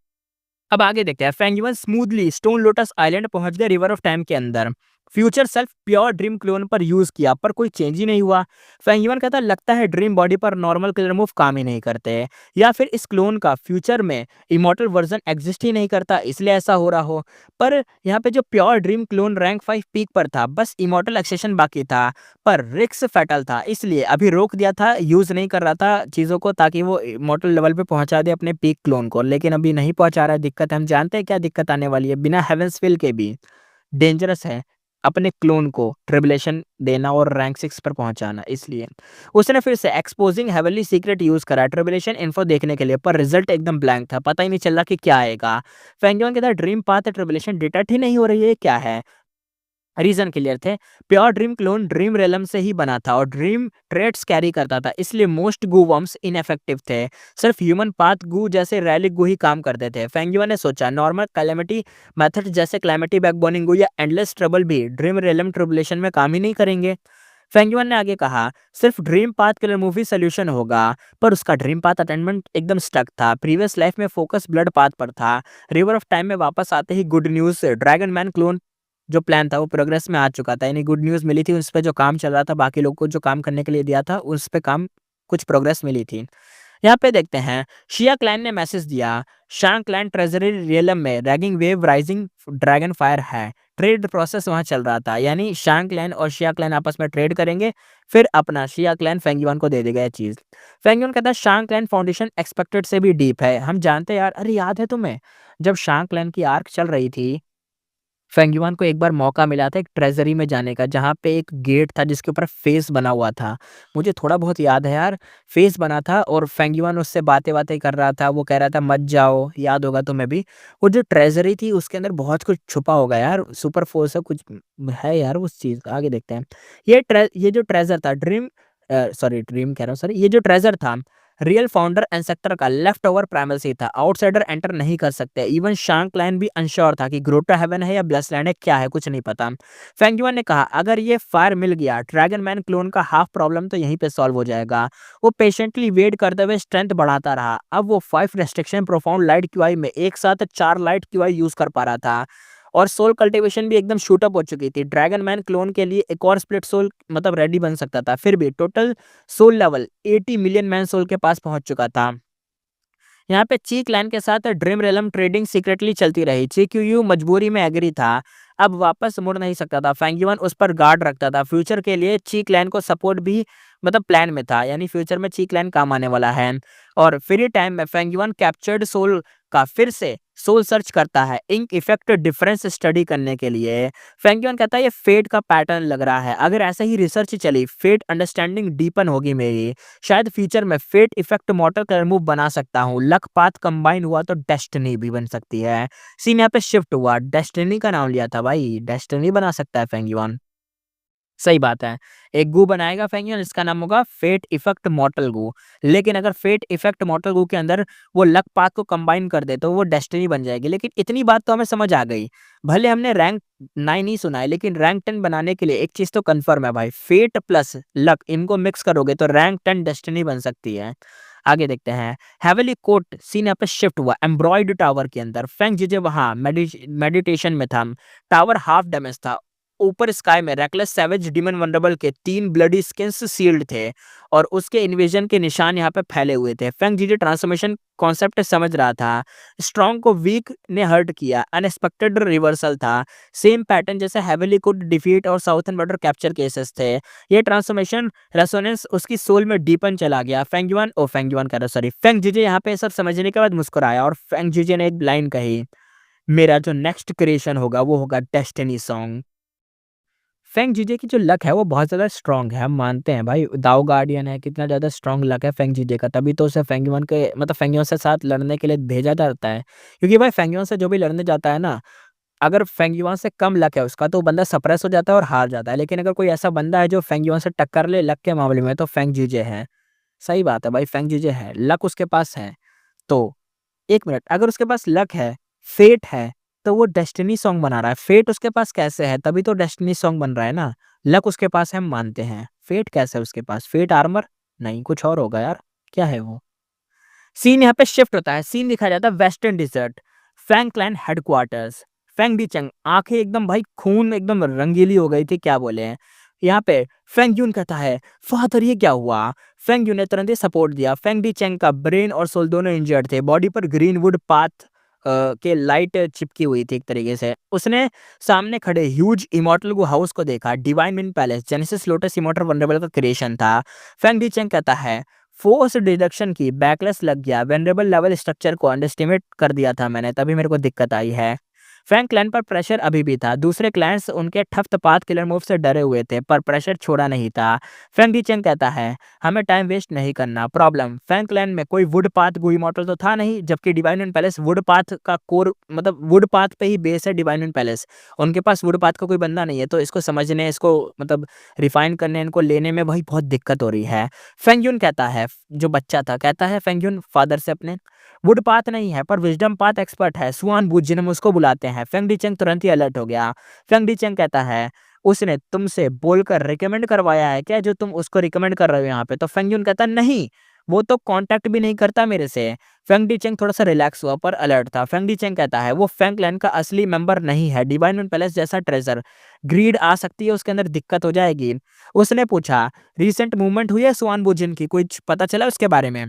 अब आगे देखते हैं। फेंगिवन स्मूथली स्टोन लोटस आइलैंड पहुंच गए रिवर ऑफ टाइम के अंदर। Future self pure dream clone पर यूज किया, पर कोई चेंज ही नहीं हुआ। फेंगिवन कहता लगता है ड्रीम बॉडी पर नॉर्मल किलर मूव काम ही नहीं करते, या फिर इस क्लोन का फ्यूचर में इमोर्टल वर्जन एग्जिस्ट ही नहीं करता, इसलिए ऐसा हो रहा हो। पर यहाँ पे जो pure dream clone rank 5 peak पर था, बस इमोर्टल एक्सेशन बाकी था, पर रिक्स फैटल था, इसलिए अभी रोक दिया था, यूज नहीं कर रहा था चीजों को, ताकि वो इमोर्टल लेवल पे पहुंचा दे अपने पीक क्लोन को। लेकिन अभी नहीं पहुंचा रहा है, दिक्कत है। हम जानते हैं क्या दिक्कत आने वाली है। बिना हेवेंसफील्ड के भी डेंजरस है अपने क्लोन को ट्रिबुलेशन देना और रैंक 6 पर पहुंचाना, इसलिए उसने फिर से एक्सपोजिंग हेवनली सीक्रेट यूज करा ट्रिबुलेशन इन्फो देखने के लिए, पर रिजल्ट एकदम ब्लैंक था, पता ही नहीं चल रहा कि क्या आएगा। फेंगियन के साथ ड्रीम पाथ ट्रिबुलेशन डिटेक्ट ही नहीं हो रही है, क्या है। रीजन क्लियर थे। प्योर ड्रीम क्लोन ड्रीम रेलम से ही बना था और ड्रीम ट्रेट्स कैरी करता था, इसलिए मोस्ट गू वर्म्स इनफेक्टिव थे। सिर्फ ह्यूमन पाथ गू जैसे रैलिक गू ही काम करते थे। फेंगिवा ने सोचा नॉर्मल कैलेमिटी मेथड जैसे क्लैमिटी बैकबोनिंग गू या एंडलेस ट्रबल भी ड्रीम रेलम ट्रिबुलेशन में काम ही नहीं करेंगे। फेंगिवन ने आगे कहा सिर्फ dream path killer movie solution होगा, पर उसका ड्रीम पाथ अटेंडमेंट एकदम स्टक था। प्रीवियस लाइफ में फोकस ब्लड पाथ पर था। रिवर ऑफ टाइम में वापस आते ही good news, dragon man clone जो प्लान था वो प्रोग्रेस में आ चुका था, यानी गुड न्यूज़ मिली थी, उस पे जो काम चल रहा था, बाकी लोग को जो काम करने के लिए दिया था उस पे काम कुछ प्रोग्रेस मिली थी। यहाँ पे देखते हैं शिया क्लैन ने मैसेज दिया शांग क्लैन ट्रेजरी रियलम में ragging wave rising dragon fire है। ट्रेड प्रोसेस वहाँ चल रहा था, यानी शांग क्लैन और शिया क्लैन आपस में ट्रेड करेंगे, फिर अपना शिया क्लैन फेंगिवन को दे देगा ये चीज़। फेंगिवन कहता है शांग क्लैन फाउंडेशन एक्सपेक्टेड से भी डीप है, हम जानते हैं यार। अरे याद है तुम्हें जब शांग क्लैन की आर्क चल रही थी, फेंगिवान को एक बार मौका मिला था एक ट्रेजरी में जाने का, जहाँ पे एक गेट था जिसके ऊपर फेस बना हुआ था। मुझे थोड़ा बहुत याद है यार, फेस बना था और फेंगिवान उससे बातें बातें कर रहा था, वो कह रहा था मत जाओ, याद होगा तुम्हें भी। वो जो ट्रेजरी थी उसके अंदर बहुत कुछ छुपा होगा यार, सुपर फोर्स है कुछ है यार उस चीज का। आगे देखते हैं। ये जो ट्रेजर था ड्रीम, सॉरी ड्रीम कह रहा हूँ, सॉरी, ये जो ट्रेजर था रियल फाउंडर एंड सेक्टर का लेफ्ट ओवर प्राइमसी था, आउटसाइडर एंटर नहीं कर सकते। इवन शांग क्लैन भी अनश्योर था कि ग्रोटा हेवन है या ब्लसलैंड है, क्या है कुछ नहीं पता। फेंगिवन ने कहा अगर ये फायर मिल गया ड्रैगन मैन क्लोन का हाफ प्रॉब्लम तो यहीं पे सॉल्व हो जाएगा। वो पेशेंटली वेट करते हुए स्ट्रेंथ बढ़ाता रहा। अब वो 5 रेस्ट्रिक्शन प्रोफाउंड लाइट क्यूआई में एक साथ 4 लाइट क्यूआई यूज कर पा रहा था और सोल कल्टीवेशन भी एकदम शूट अप हो चुकी थी। ड्रैगन मैन क्लोन के लिए एक और स्प्लिट सोल मतलब रेडी बन सकता था। फिर भी total soul level 80 million man soul के पास पहुंच चुका था। यहाँ पे ची क्लैन के साथ ड्रीम रेलम ट्रेडिंग सीक्रेटली चलती रही। ची क्यू मजबूरी में एग्री था, अब वापस मुड़ नहीं सकता था। फेंगिवन उस पर गार्ड रखता था। फ्यूचर के लिए ची क्लैन को सपोर्ट भी मतलब प्लान में था, यानी फ्यूचर में ची क्लैन काम आने वाला है। और फ्री टाइम में फेंगिवन कैप्चर्ड सोल का फिर से सोल सर्च करता है इंक इफेक्ट डिफरेंस स्टडी करने के लिए। फेंगिवन कहता है ये फेट का पैटर्न लग रहा है, अगर ऐसे ही रिसर्च चली फेट अंडरस्टैंडिंग डीपन होगी मेरी। शायद फ्यूचर में fate effect model killer move बना सकता हूँ। लक पाथ कंबाइन हुआ तो डेस्टिनी भी बन सकती है। सीन यहाँ पे शिफ्ट हुआ, डेस्टिनी का नाम लिया था भाई, डेस्टिनी बना सकता है फेंगिवन। सही बात है, एक गू बनाएगा फेंगियन, इसका नाम होगा फेट इफेक्ट मॉर्टल गू। लेकिन अगर फेट इफेक्ट मॉर्टल गू के अंदर वो लक पाथ को कंबाइन कर दे तो वो डेस्टिनी बन जाएगी। लेकिन इतनी बात तो हमें समझ आ गई, भले हमने रैंक 9 नहीं सुना है, लेकिन रैंक 10 बनाने के लिए एक चीज तो कंफर्म है भाई, फेट प्लस लक इनको मिक्स करोगे तो रैंक 10 डेस्टिनी बन सकती है। आगे देखते हैं। हेवली कोट सीन यहाँ पे शिफ्ट हुआ एम्ब्रॉयड टावर के अंदर। फेंग जिजे वहां मेडिटेशन में था। टावर हाफ डैमेज था। ऊपर स्काई में रेकलेस सैवेज डिमन वंडरबल के 3 ब्लडी स्किन्स सील्ड थे और उसके इन्वेजन के निशान यहाँ पे फैले हुए थे। फेंग जीजे ट्रांसफॉर्मेशन कॉन्सेप्ट समझ रहा था। स्ट्रॉन्ग को वीक ने हर्ट किया, अनएक्सपेक्टेड रिवर्सल था। सेम पैटर्न जैसे हेवली कुड डिफीट और साउथर्न बॉर्डर कैप्चर केसेस थे। ये ट्रांसफॉर्मेशन रेसोनेंस उसकी सोल में डीपन चला गया। फेंगिवन कह रहा सॉरी, फेंग जीजे यहाँ पे सब समझने के बाद मुस्कुराया और फेंग जीजे ने एक लाइन कही, मेरा जो नेक्स्ट क्रिएशन होगा वो होगा डेस्टिनी सॉन्ग। फेंग जीजे की जो लक है वो बहुत ज़्यादा स्ट्रॉन्ग है, हम मानते हैं भाई, दाओ गार्डियन है, कितना ज़्यादा स्ट्रॉन्ग लक है फेंग जीजे का, तभी तो उसे फेंग युआन के मतलब फेंग युआन से साथ लड़ने के लिए भेजा जाता है। क्योंकि भाई फेंग युआन से जो भी लड़ने जाता है ना, अगर फेंग युआन से कम लक है उसका तो बंदा सप्रेस हो जाता है और हार जाता है। लेकिन अगर कोई ऐसा बंदा है जो फेंग युआन से टक्कर ले लक के मामले में, तो फेंग जीजे है। सही बात है भाई, फेंग जीजे है, लक उसके पास है। तो 1 मिनट, अगर उसके पास लक है, फेट है, तो वो डेस्टिनी सॉन्ग बना रहा है। फेट उसके पास कैसे है? तभी तो डेस्टिनी सॉन्ग बन रहा है ना। लक उसके पास है, हम मानते हैं। फेट कैसे है उसके पास? Fate armour? नहीं, कुछ और होगा यार। क्या है वो? सीन यहाँ पे शिफ्ट होता है, सीन दिखाया जाता है western desert, Fang clan headquarters. Fang डीचंग आंखें एकदम भाई खून एकदम रंगीली हो गई थी, क्या बोले हैं। यहाँ पे फेंग यून कहता है, फादर ये क्या हुआ? फेंग यून ने तुरंत ही सपोर्ट दिया। फेंग डीचंग का ब्रेन और सोल दोनों इंजर्ड थे, बॉडी पर ग्रीनवुड पाथ के लाइट चिपकी हुई थी एक तरीके से। उसने सामने खड़े ह्यूज इमॉर्टल को हाउस को देखा, डिवाइन मिन palace, genesis lotus immortal vulnerable का क्रिएशन था। फेंग डीचंग कहता है, फोर्स डिडक्शन की बैकलेस लग गया, वेनरेबल लेवल स्ट्रक्चर को अंडरस्टिमेट कर दिया था मैंने, तभी मेरे को दिक्कत आई है। फैंग क्लैन पर प्रेशर अभी भी था, दूसरे क्लैंस उनके ठफ्त पाथ किलर मूव से डरे हुए थे, पर प्रेशर छोड़ा नहीं था। फैंग डीचेंग कहता है, हमें टाइम वेस्ट नहीं करना। प्रॉब्लम, फैंग क्लैन में कोई वुड पाथ गुई मॉडल तो था नहीं, जबकि divine and palace would path का कोर मतलब वुड पाथ पे ही बेस है डिवाइन एंड पैलेस। उनके पास वुड पाथ का कोई बंदा नहीं है, तो इसको समझने, इसको मतलब रिफाइन करने, इनको लेने में भाई बहुत दिक्कत हो रही है। फेंग यून कहता है, जो बच्चा था, कहता है फेंग यून फादर से अपने, वुड पाथ नहीं है पर विजडम पाथ एक्सपर्ट है, सुआन बुजिन, हम उसको बुलाते हैं। फेंग डीचंग तुरंत ही अलर्ट हो गया। फेंग डीचंग कहता है, उसने तुमसे बोलकर रिकमेंड करवाया है क्या, जो तुम उसको रिकमेंड कर रहे हो यहाँ पे? तो फेंग यून कहता है, नहीं, वो तो कांटेक्ट भी नहीं करता मेरे से। फेंग डीचंग थोड़ा सा रिलैक्स हुआ पर अलर्ट था। फेंग डीचंग कहता है, वो फेंग क्लैन का असली मेंबर नहीं है, डिवाइन पैलेस जैसा ट्रेजर, ग्रीड आ सकती है उसके अंदर, दिक्कत हो जाएगी। उसने पूछा, रिसेंट मूवमेंट हुई है सुआन बुजिन की, कुछ पता चला उसके बारे में?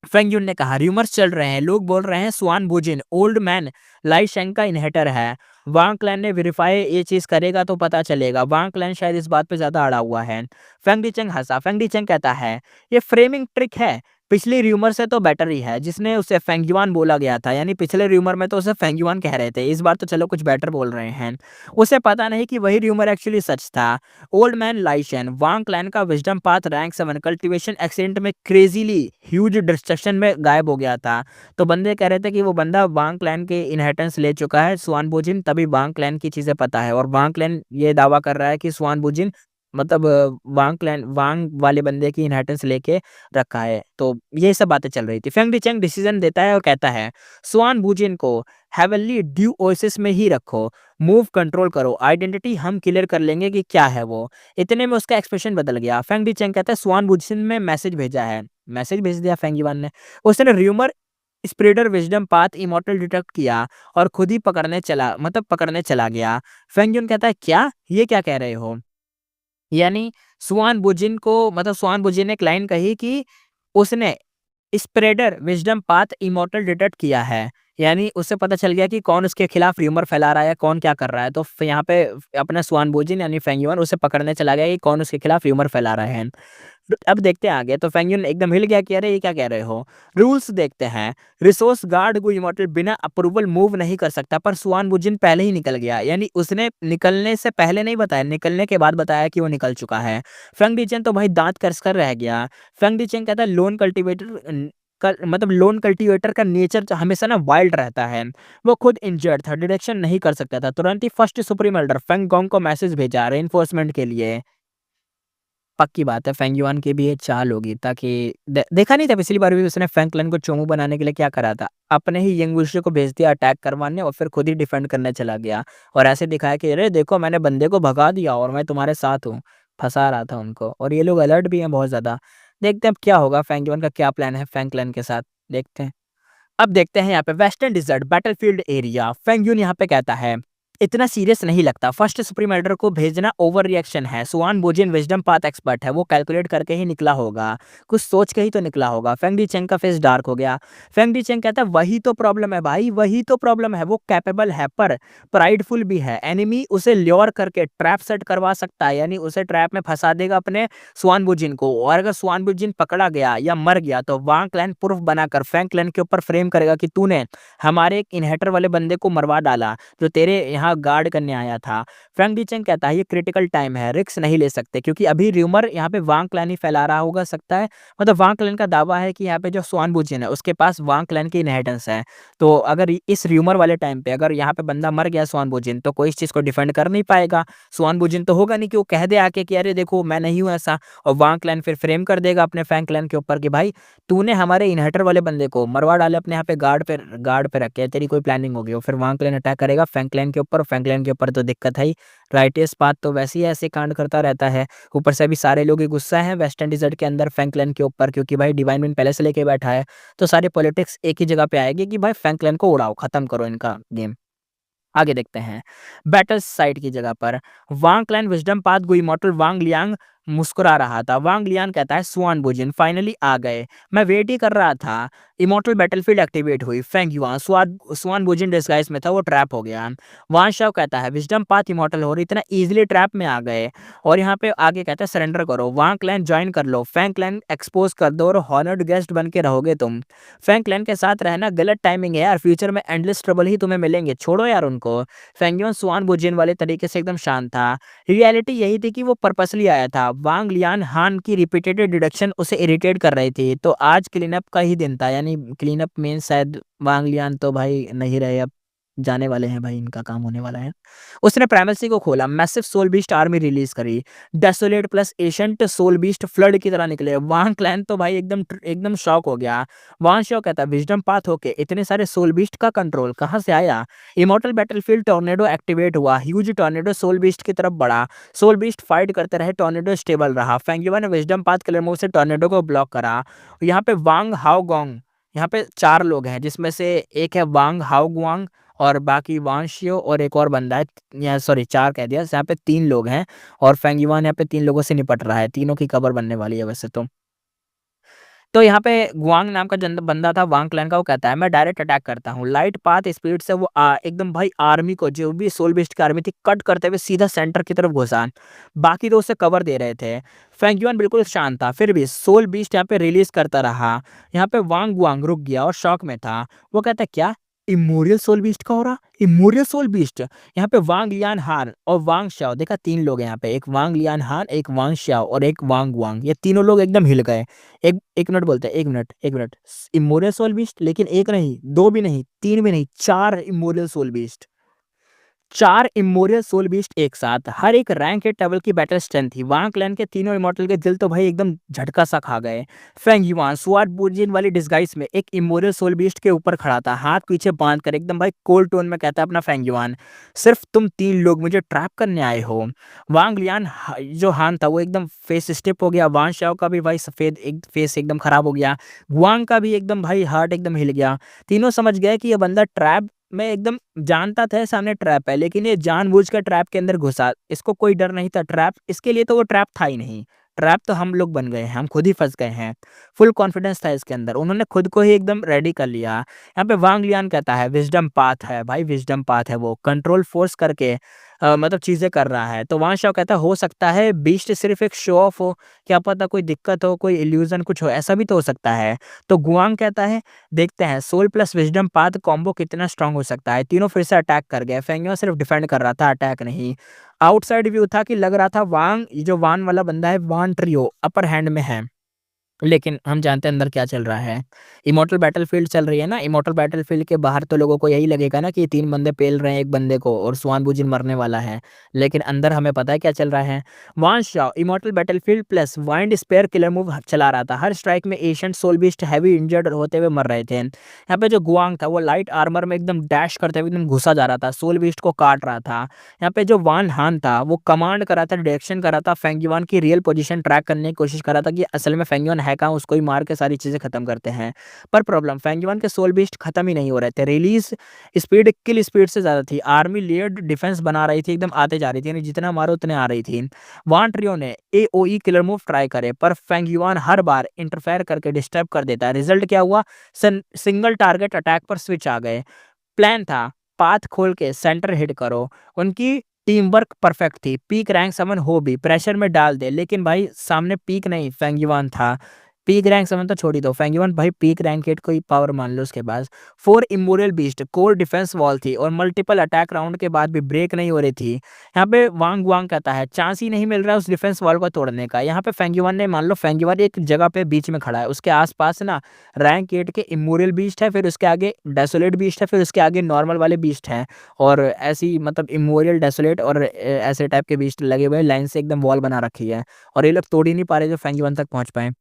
फेंग यून ने कहा, रूमर्स चल रहे हैं, लोग बोल रहे हैं सुआन बुजिन ओल्ड मैन लाई शेंग का इनहेटर है। वांग क्लैन ने वेरीफाई ये चीज करेगा तो पता चलेगा। वांग क्लैन शायद इस बात पे ज्यादा अड़ा हुआ है। फेंग डीचंग हंसा। फेंग डीचंग कहता है, ये फ्रेमिंग ट्रिक है, पिछली रूमर से तो बेटर ही है, जिसने उसे फेंग युआन बोला गया था, यानी पिछले रूमर में तो उसे फेंग युआन कह रहे थे, इस बार तो चलो कुछ बेटर बोल रहे हैं। उसे पता नहीं कि वही रूमर एक्चुअली सच था। ओल्ड मैन लाइशन, वांग क्लैन का wisdom path rank 7 cultivation accident में क्रेजीली ह्यूज डिस्ट्रक्शन में गायब हो गया था। तो बंदे कह रहे थे कि वो बंदा वांग क्लैन के इनहेरिटेंस ले चुका है सुआन बुजिन, तभी वांग क्लैन की चीजें पता है। और वांग क्लैन ये दावा कर रहा है कि सुआन बुजिन मतलब वांग क्लैन वांग वाले बंदे की इनहेरिटेंस लेके रखा है। तो ये सब बातें चल रही थी। फेंग डीचंग डिसीजन देता है और कहता है, सुआन बुजिन को हेवनली ड्यू ओएसिस में ही रखो, मूव कंट्रोल करो, आइडेंटिटी हम क्लियर कर लेंगे कि क्या है वो। इतने में उसका एक्सप्रेशन बदल गया। फेंग डीचंग कहता है, सुआन बुजिन में मैसेज भेजा है। मैसेज भेज दिया फेंग युआन ने। उसने rumour spreader wisdom path immortal detect किया और खुद ही पकड़ने चला गया। फेंग युन कहता है, क्या ये क्या कह रहे हो? यानी सुआन बुजिन को मतलब सुआन बुजिन ने एक लाइन कही कि उसने spreader wisdom path immortal detect किया है, यानी उसे पता चल गया कि कौन उसके खिलाफ र्यूमर फैला रहा है, कौन क्या कर रहा है। तो यहाँ पे अपना सुआन बुजिन यानी फेंग युआन उसे पकड़ने चला गया कि कौन उसके खिलाफ र्यूमर फैला रहे हैं। अब देखते हैं आगे। तो फेंग युन एकदम हिल गया कि अरे ये क्या कह रहे हो। रूल्स देखते हैं। रिसोर्स गार्ड को इमॉर्टल बिना अप्रूवल मूव नहीं कर सकता, पर सुआन बुजिन पहले ही निकल गया, यानी उसने निकलने से पहले नहीं बताया, निकलने के बाद बताया कि वो निकल चुका है। फेंग डीचेन तो भाई दांत कस कर रह गया। फेंग डीचेन कहता है, लोन कल्टीवेटर का नेचर हमेशा ना वाइल्ड रहता है। वो खुद इंजर्ड था, डिटेक्शन नहीं कर सकता था। तुरंत ही first supreme elder Fang Gong को मैसेज भेजा रेनफोर्समेंट के लिए। पक्की बात है, फेंग युआन की भी ये चाल होगी, ताकि देखा नहीं था पिछली बार भी उसने फेंग क्लैन को चोमू बनाने के लिए क्या करा था, अपने ही यंग विशु को भेज दिया अटैक करवाने और फिर खुद ही डिफेंड करने चला गया। और ऐसे दिखाया कि अरे देखो मैंने बंदे को भगा दिया और मैं तुम्हारे साथ हूँ, फंसा रहा था उनको। और ये लोग अलर्ट भी हैं बहुत ज्यादा। देखते हैं अब क्या होगा, फेंग युआन का क्या प्लान है फेंग क्लैन के साथ, देखते हैं। अब देखते हैं यहाँ पे western desert battlefield area. Fang Yun यहाँ पे कहता है, इतना सीरियस नहीं लगता, फर्स्ट सुप्रीम एल्डर को भेजना ओवर रिएक्शन है। सुआन बोजिन विजडम पाथ एक्सपर्ट है, वो कैलकुलेट करके ही निकला होगा, कुछ सोच के ही तो निकला होगा। फेंग डी चेंग का फेस डार्क हो गया। फेंग डी चेंग कहता है, वही तो प्रॉब्लम है भाई, वही तो प्रॉब्लम है। वो कैपेबल है पर प्राइडफुल भी है। एनिमी उसे ल्योर करके ट्रैप सेट करवा सकता है, यानी उसे ट्रैप में फंसा देगा अपने सुआन बुजिन को। और अगर सुआन बुजिन पकड़ा गया या मर गया तो वांग क्लैन प्रूफ बनाकर फेंग क्लैन के ऊपर फ्रेम करेगा कि तूने हमारे एक इनहेटर वाले बंदे को मरवा डाला, जो तेरे यहाँ वहाँ गार्ड करने आया था। फ्रैंक डीचेंग कहता है ये क्रिटिकल टाइम है, रिस्क नहीं ले सकते क्योंकि अभी र्यूमर यहाँ पे वांग क्लैन ही फैला रहा होगा सकता है। मतलब वांग क्लैन का दावा है कि यहाँ पे जो स्वान बुजिन है उसके पास वांग क्लैन की इनहेरिटेंस है। तो अगर इस र्यूमर वाले टाइम पे अगर यहाँ पे बंदा मर गया स्वान बुजिन, तो कोई इस चीज़ को डिफेंड कर नहीं पाएगा। स्वान बुजिन तो होगा नहीं कि वो कह दे आके कि अरे देखो मैं नहीं हूँ ऐसा, और वांग क्लैन फिर फ्रेम कर देगा अपने फैंग क्लैन के ऊपर कि भाई तूने हमारे इनहर्टर वाले बंदे को मरवा डाले अपने यहाँ पे गार्ड पे रख के, तेरी कोई प्लानिंग होगी। और फिर वांग क्लैन अटैक करेगा फैंग क्लैन के ऊपर, फैंग क्लैन के ऊपर तो दिक्कत है ही। राइटियस पाथ तो वैसे ही ऐसे कांड करता रहता है। ऊपर से अभी सारे लोग ही गुस्सा है वेस्टर्न डिजर्ट के अंदर फैंग क्लैन के ऊपर, क्योंकि भाई डिवाइन विन पहले से लेके बैठा है। तो सारी पॉलिटिक्स एक ही जगह पे आएगी कि भाई फैंग क्लैन को उड़ाओ, खत्म करो इनका गेम। आगे देखते हैं बैटल साइड की जगह पर वांग क्लैन विजडम पाथ गुई मॉटल वांग लियांग मुस्कुरा रहा था। वांग लियान कहता है स्वान बुजिन फाइनली आ गए, मैं वेट ही कर रहा था। इमोर्टल बैटलफील्ड एक्टिवेट हुई, फेंग युआन स्वान बुजिन डिस्गाइज में था, वो ट्रैप हो गया। वान शाओ कहता है विजडम पाथ इमोर्टल हो रही, इतना इजीली ट्रैप में आ गए। और यहाँ पे आगे कहता है सरेंडर करो, वांग क्लैन ज्वाइन कर लो, फैंग क्लैन एक्सपोज कर दो और हॉनर्ड गेस्ट बन के रहोगे तुम। फैंग क्लैन के साथ रहना गलत टाइमिंग है यार, फ्यूचर में एंडलेस ट्रबल ही तुम्हें मिलेंगे, छोड़ो यार उनको। फेंगियोन स्वान बुजिन वाले तरीके से एकदम शांत था। रियलिटी यही थी कि वो पर्पसली आया था। वांग लियान हान की रिपीटेड डिडक्शन उसे इरिटेट कर रही थी। तो आज क्लीन अप का ही दिन था, यानी क्लीन अप मीन शायद वांग लियान तो भाई नहीं रहे, अब जाने वाले हैं भाई, इनका काम होने वाला है। उसने प्राइमेसी को खोला, massive soul beast army release करी, desolate plus ancient soul beast flood की तरह निकले। वांग क्लैन तो भाई एकदम एकदम शॉक हो गया। वांग शॉक कहता विजडम पाथ होके इतने सारे सोल बीस्ट का कंट्रोल कहाँ से आया। इमोर्टल बैटलफील्ड टॉर्नेडो एक्टिवेट हुआ, ह्यूज टॉर्नेडो सोल बीस्ट की तरफ बढ़ा। सोल बीस्ट फाइट करते रहे, टॉर्नेडो स्टेबल रहा। फेंगयुआ ने विजडम पाथ क्लियर मूव से टॉर्नेडो को ब्लॉक करा। यहाँ पे वांग हाओ गोंग, यहाँ पे 4 लोग हैं जिसमें से एक है वांग हाओ गुआंग और बाकी वांग शियो और एक और बंदा है, या सॉरी 4 कह दिया, यहाँ पे 3 लोग हैं। और फेंगयुआन यहाँ पे 3 लोगों से निपट रहा है, तीनों की कबर बनने वाली है वैसे तो यहाँ पे गुआंग नाम का बंदा था वांग क्लैन का, वो कहता है मैं डायरेक्ट अटैक करता हूँ, लाइट पाथ स्पीड से वो एकदम भाई आर्मी को, जो भी सोल बीस्ट की आर्मी थी, कट करते हुए सीधा सेंटर की तरफ घुसा। बाकी तो उसे कवर दे रहे थे। फेंगयुआन बिल्कुल शांत था, फिर भी सोल बीस्ट यहाँ पे रिलीज करता रहा। यहाँ पे वांग गुआंग रुक गया और शॉक में था। वो कहता है क्या इमोरियल सोल बीस्ट का हो रहा, इमोरियल सोल बीस्ट। यहाँ पे वांग लियान हान और वांग शाओ, देखा 3 लोग हैं यहाँ पे, एक वांग लियान हान, एक वांग शाओ और एक वांग वांग, ये तीनों लोग एकदम हिल गए। एक मिनट बोलते हैं, एक मिनट। इमोरियल सोल बीस्ट, लेकिन एक नहीं, 2 भी नहीं, 3 भी नहीं, 4 इमोरियल सोल बीस्ट, 4 इमोरियल सोल बीस्ट एक साथ, हर एक रैंक के टेबल की बैटल स्ट्रेंथ थी। वांग क्लैन के तीनों इमोर्टल के दिल तो भाई एकदम झटका सा खा गए। फेंग युआन स्वार्ड बुजिन वाली डिस्गाइज में एक इमोरियल सोल बीस्ट के ऊपर खड़ा था, हाथ पीछे बांध कर एकदम भाई कोल्ड टोन में कहता है अपना फेंग युआन, सिर्फ तुम 3 लोग मुझे ट्रैप करने आए हो। वांग लियान जो हान था वो एकदम फेस स्टिप हो गया, वांग शाओ का भी भाई सफेद एक फेस एकदम खराब हो गया, गुआंग का भी एकदम भाई हार्ट एकदम हिल गया। तीनों समझ गए कि ये बंदा ट्रैप, मैं एकदम जानता था सामने ट्रैप है, लेकिन ये जानबूझकर ट्रैप के अंदर घुसा, इसको कोई डर नहीं था ट्रैप, इसके लिए तो वो ट्रैप था ही नहीं, ट्रैप तो हम लोग बन गए हैं, हम खुद ही फंस गए हैं। फुल कॉन्फिडेंस था इसके अंदर, उन्होंने खुद को ही एकदम रेडी कर लिया। यहाँ पे वांग लियान कहता है विजडम पाथ है भाई, विजडम पाथ है, वो कंट्रोल फोर्स करके मतलब चीजें कर रहा है। तो वांग शाओ कहता है हो सकता है बीस्ट सिर्फ एक शो ऑफ हो, क्या पता कोई दिक्कत हो, कोई इल्यूजन कुछ हो, ऐसा भी तो हो सकता है। तो गुआंग कहता है देखते हैं soul plus wisdom path combo कितना स्ट्रांग हो सकता है। तीनों फिर से अटैक कर गए, फेंगियो सिर्फ डिफेंड कर रहा था, अटैक नहीं। आउटसाइड व्यू था कि लग रहा था वांग, जो वान वाला बंदा है, वान ट्रियो अपर हैंड में है, लेकिन हम जानते हैं अंदर क्या चल रहा है। इमोर्टल बैटलफील्ड चल रही है ना, इमोर्टल बैटलफील्ड के बाहर तो लोगों को यही लगेगा ना कि 3 बंदे पेल रहे हैं एक बंदे को और स्वान बुजिन मरने वाला है, लेकिन अंदर हमें पता है क्या चल रहा है। वान शाओ immortal battlefield plus wind spear killer move चला रहा था, हर स्ट्राइक में ancient soul beast heavy injured होते हुए मर रहे थे। यहाँ पे जो गुआंग था वो लाइट आर्मर में एकदम डैश करते हुए एकदम घुसा जा रहा था, सोल बीस्ट को काट रहा था। यहाँ पे जो वान हान था वो कमांड कर रहा था, डायरेक्शन कर रहा था, फेंगयुआन की रियल पोजीशन ट्रैक करने की कोशिश कर रहा था कि असल में फेंगयुआन है कहाँ, उसको ही मार के सारी चीजें खत्म करते हैं। पर प्रॉब्लम फेंगयुआन के सोल बीस्ट खत्म ही नहीं हो रहे थे, रिलीज स्पीड किल स्पीड से ज्यादा थी, आर्मी लेयर्ड डिफेंस बना रही थी, एकदम आते जा रही थी, यानी जितना मारो उतने आ रही थी। वान ट्रियो ने एओई किलर मूव ट्राई करे, पर फेंगयुआन हर बार इंटरफेयर करके डिस्टर्ब कर देता है। रिजल्ट क्या हुआ, सिंगल टारगेट अटैक पर स्विच आ गए। प्लान था पाथ खोल के सेंटर हिट करो, उनकी टीम वर्क परफेक्ट थी, पीक रैंक समन हो भी प्रेशर में डाल दे, लेकिन भाई सामने पीक नहीं फेंगयुआन था, पीक रैंक 7 तो छोड़ ही दो, फेंग भाई पीक रैंक 8 कोई पावर मान लो उसके पास। 4 immoral beast, core defence wall थी और मल्टीपल अटैक राउंड के बाद भी ब्रेक नहीं हो रही थी। यहाँ पे वांग वांग कहता है चांस ही नहीं मिल रहा है उस डिफेंस वॉल को तोड़ने का। यहाँ पे फेंग ने मान लो फेंग एक जगह पे बीच में खड़ा है, उसके आसपास ना रैंक 8 के इमोरल बीस्ट है, फिर उसके आगे डेसोलेट बीस्ट है, फिर उसके आगे नॉर्मल वाले बीस्ट हैं और ऐसी मतलब इमोरियल डेसोलेट और ऐसे टाइप के बीस्ट लगे हुए लाइन से एकदम वॉल बना रखी है और ये लोग तोड़ ही नहीं पा रहे जो फेंग तक पहुंच पाए।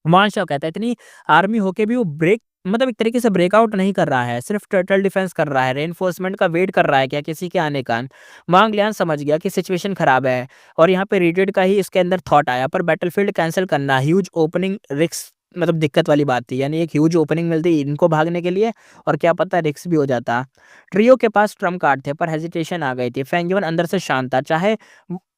वांशा कहता है इतनी आर्मी होके भी वो ब्रेक मतलब एक तरीके से ब्रेकआउट नहीं कर रहा है, सिर्फ टर्टल डिफेंस कर रहा है, रेनफोर्समेंट का वेट कर रहा है क्या किसी के आने का। वांग लियान समझ गया कि सिचुएशन खराब है और यहाँ पे रिटेड का ही इसके अंदर थॉट आया, पर बैटलफील्ड कैंसिल करना ह्यूज ओपनिंग रिस्क मतलब दिक्कत वाली बात थी, यानी एक ह्यूज ओपनिंग मिलती इनको भागने के लिए और क्या पता रिस्क भी हो जाता। ट्रियो के पास ट्रम्प कार्ड थे पर हेजिटेशन आ गई थी। फेंग अंदर से शांत था, चाहे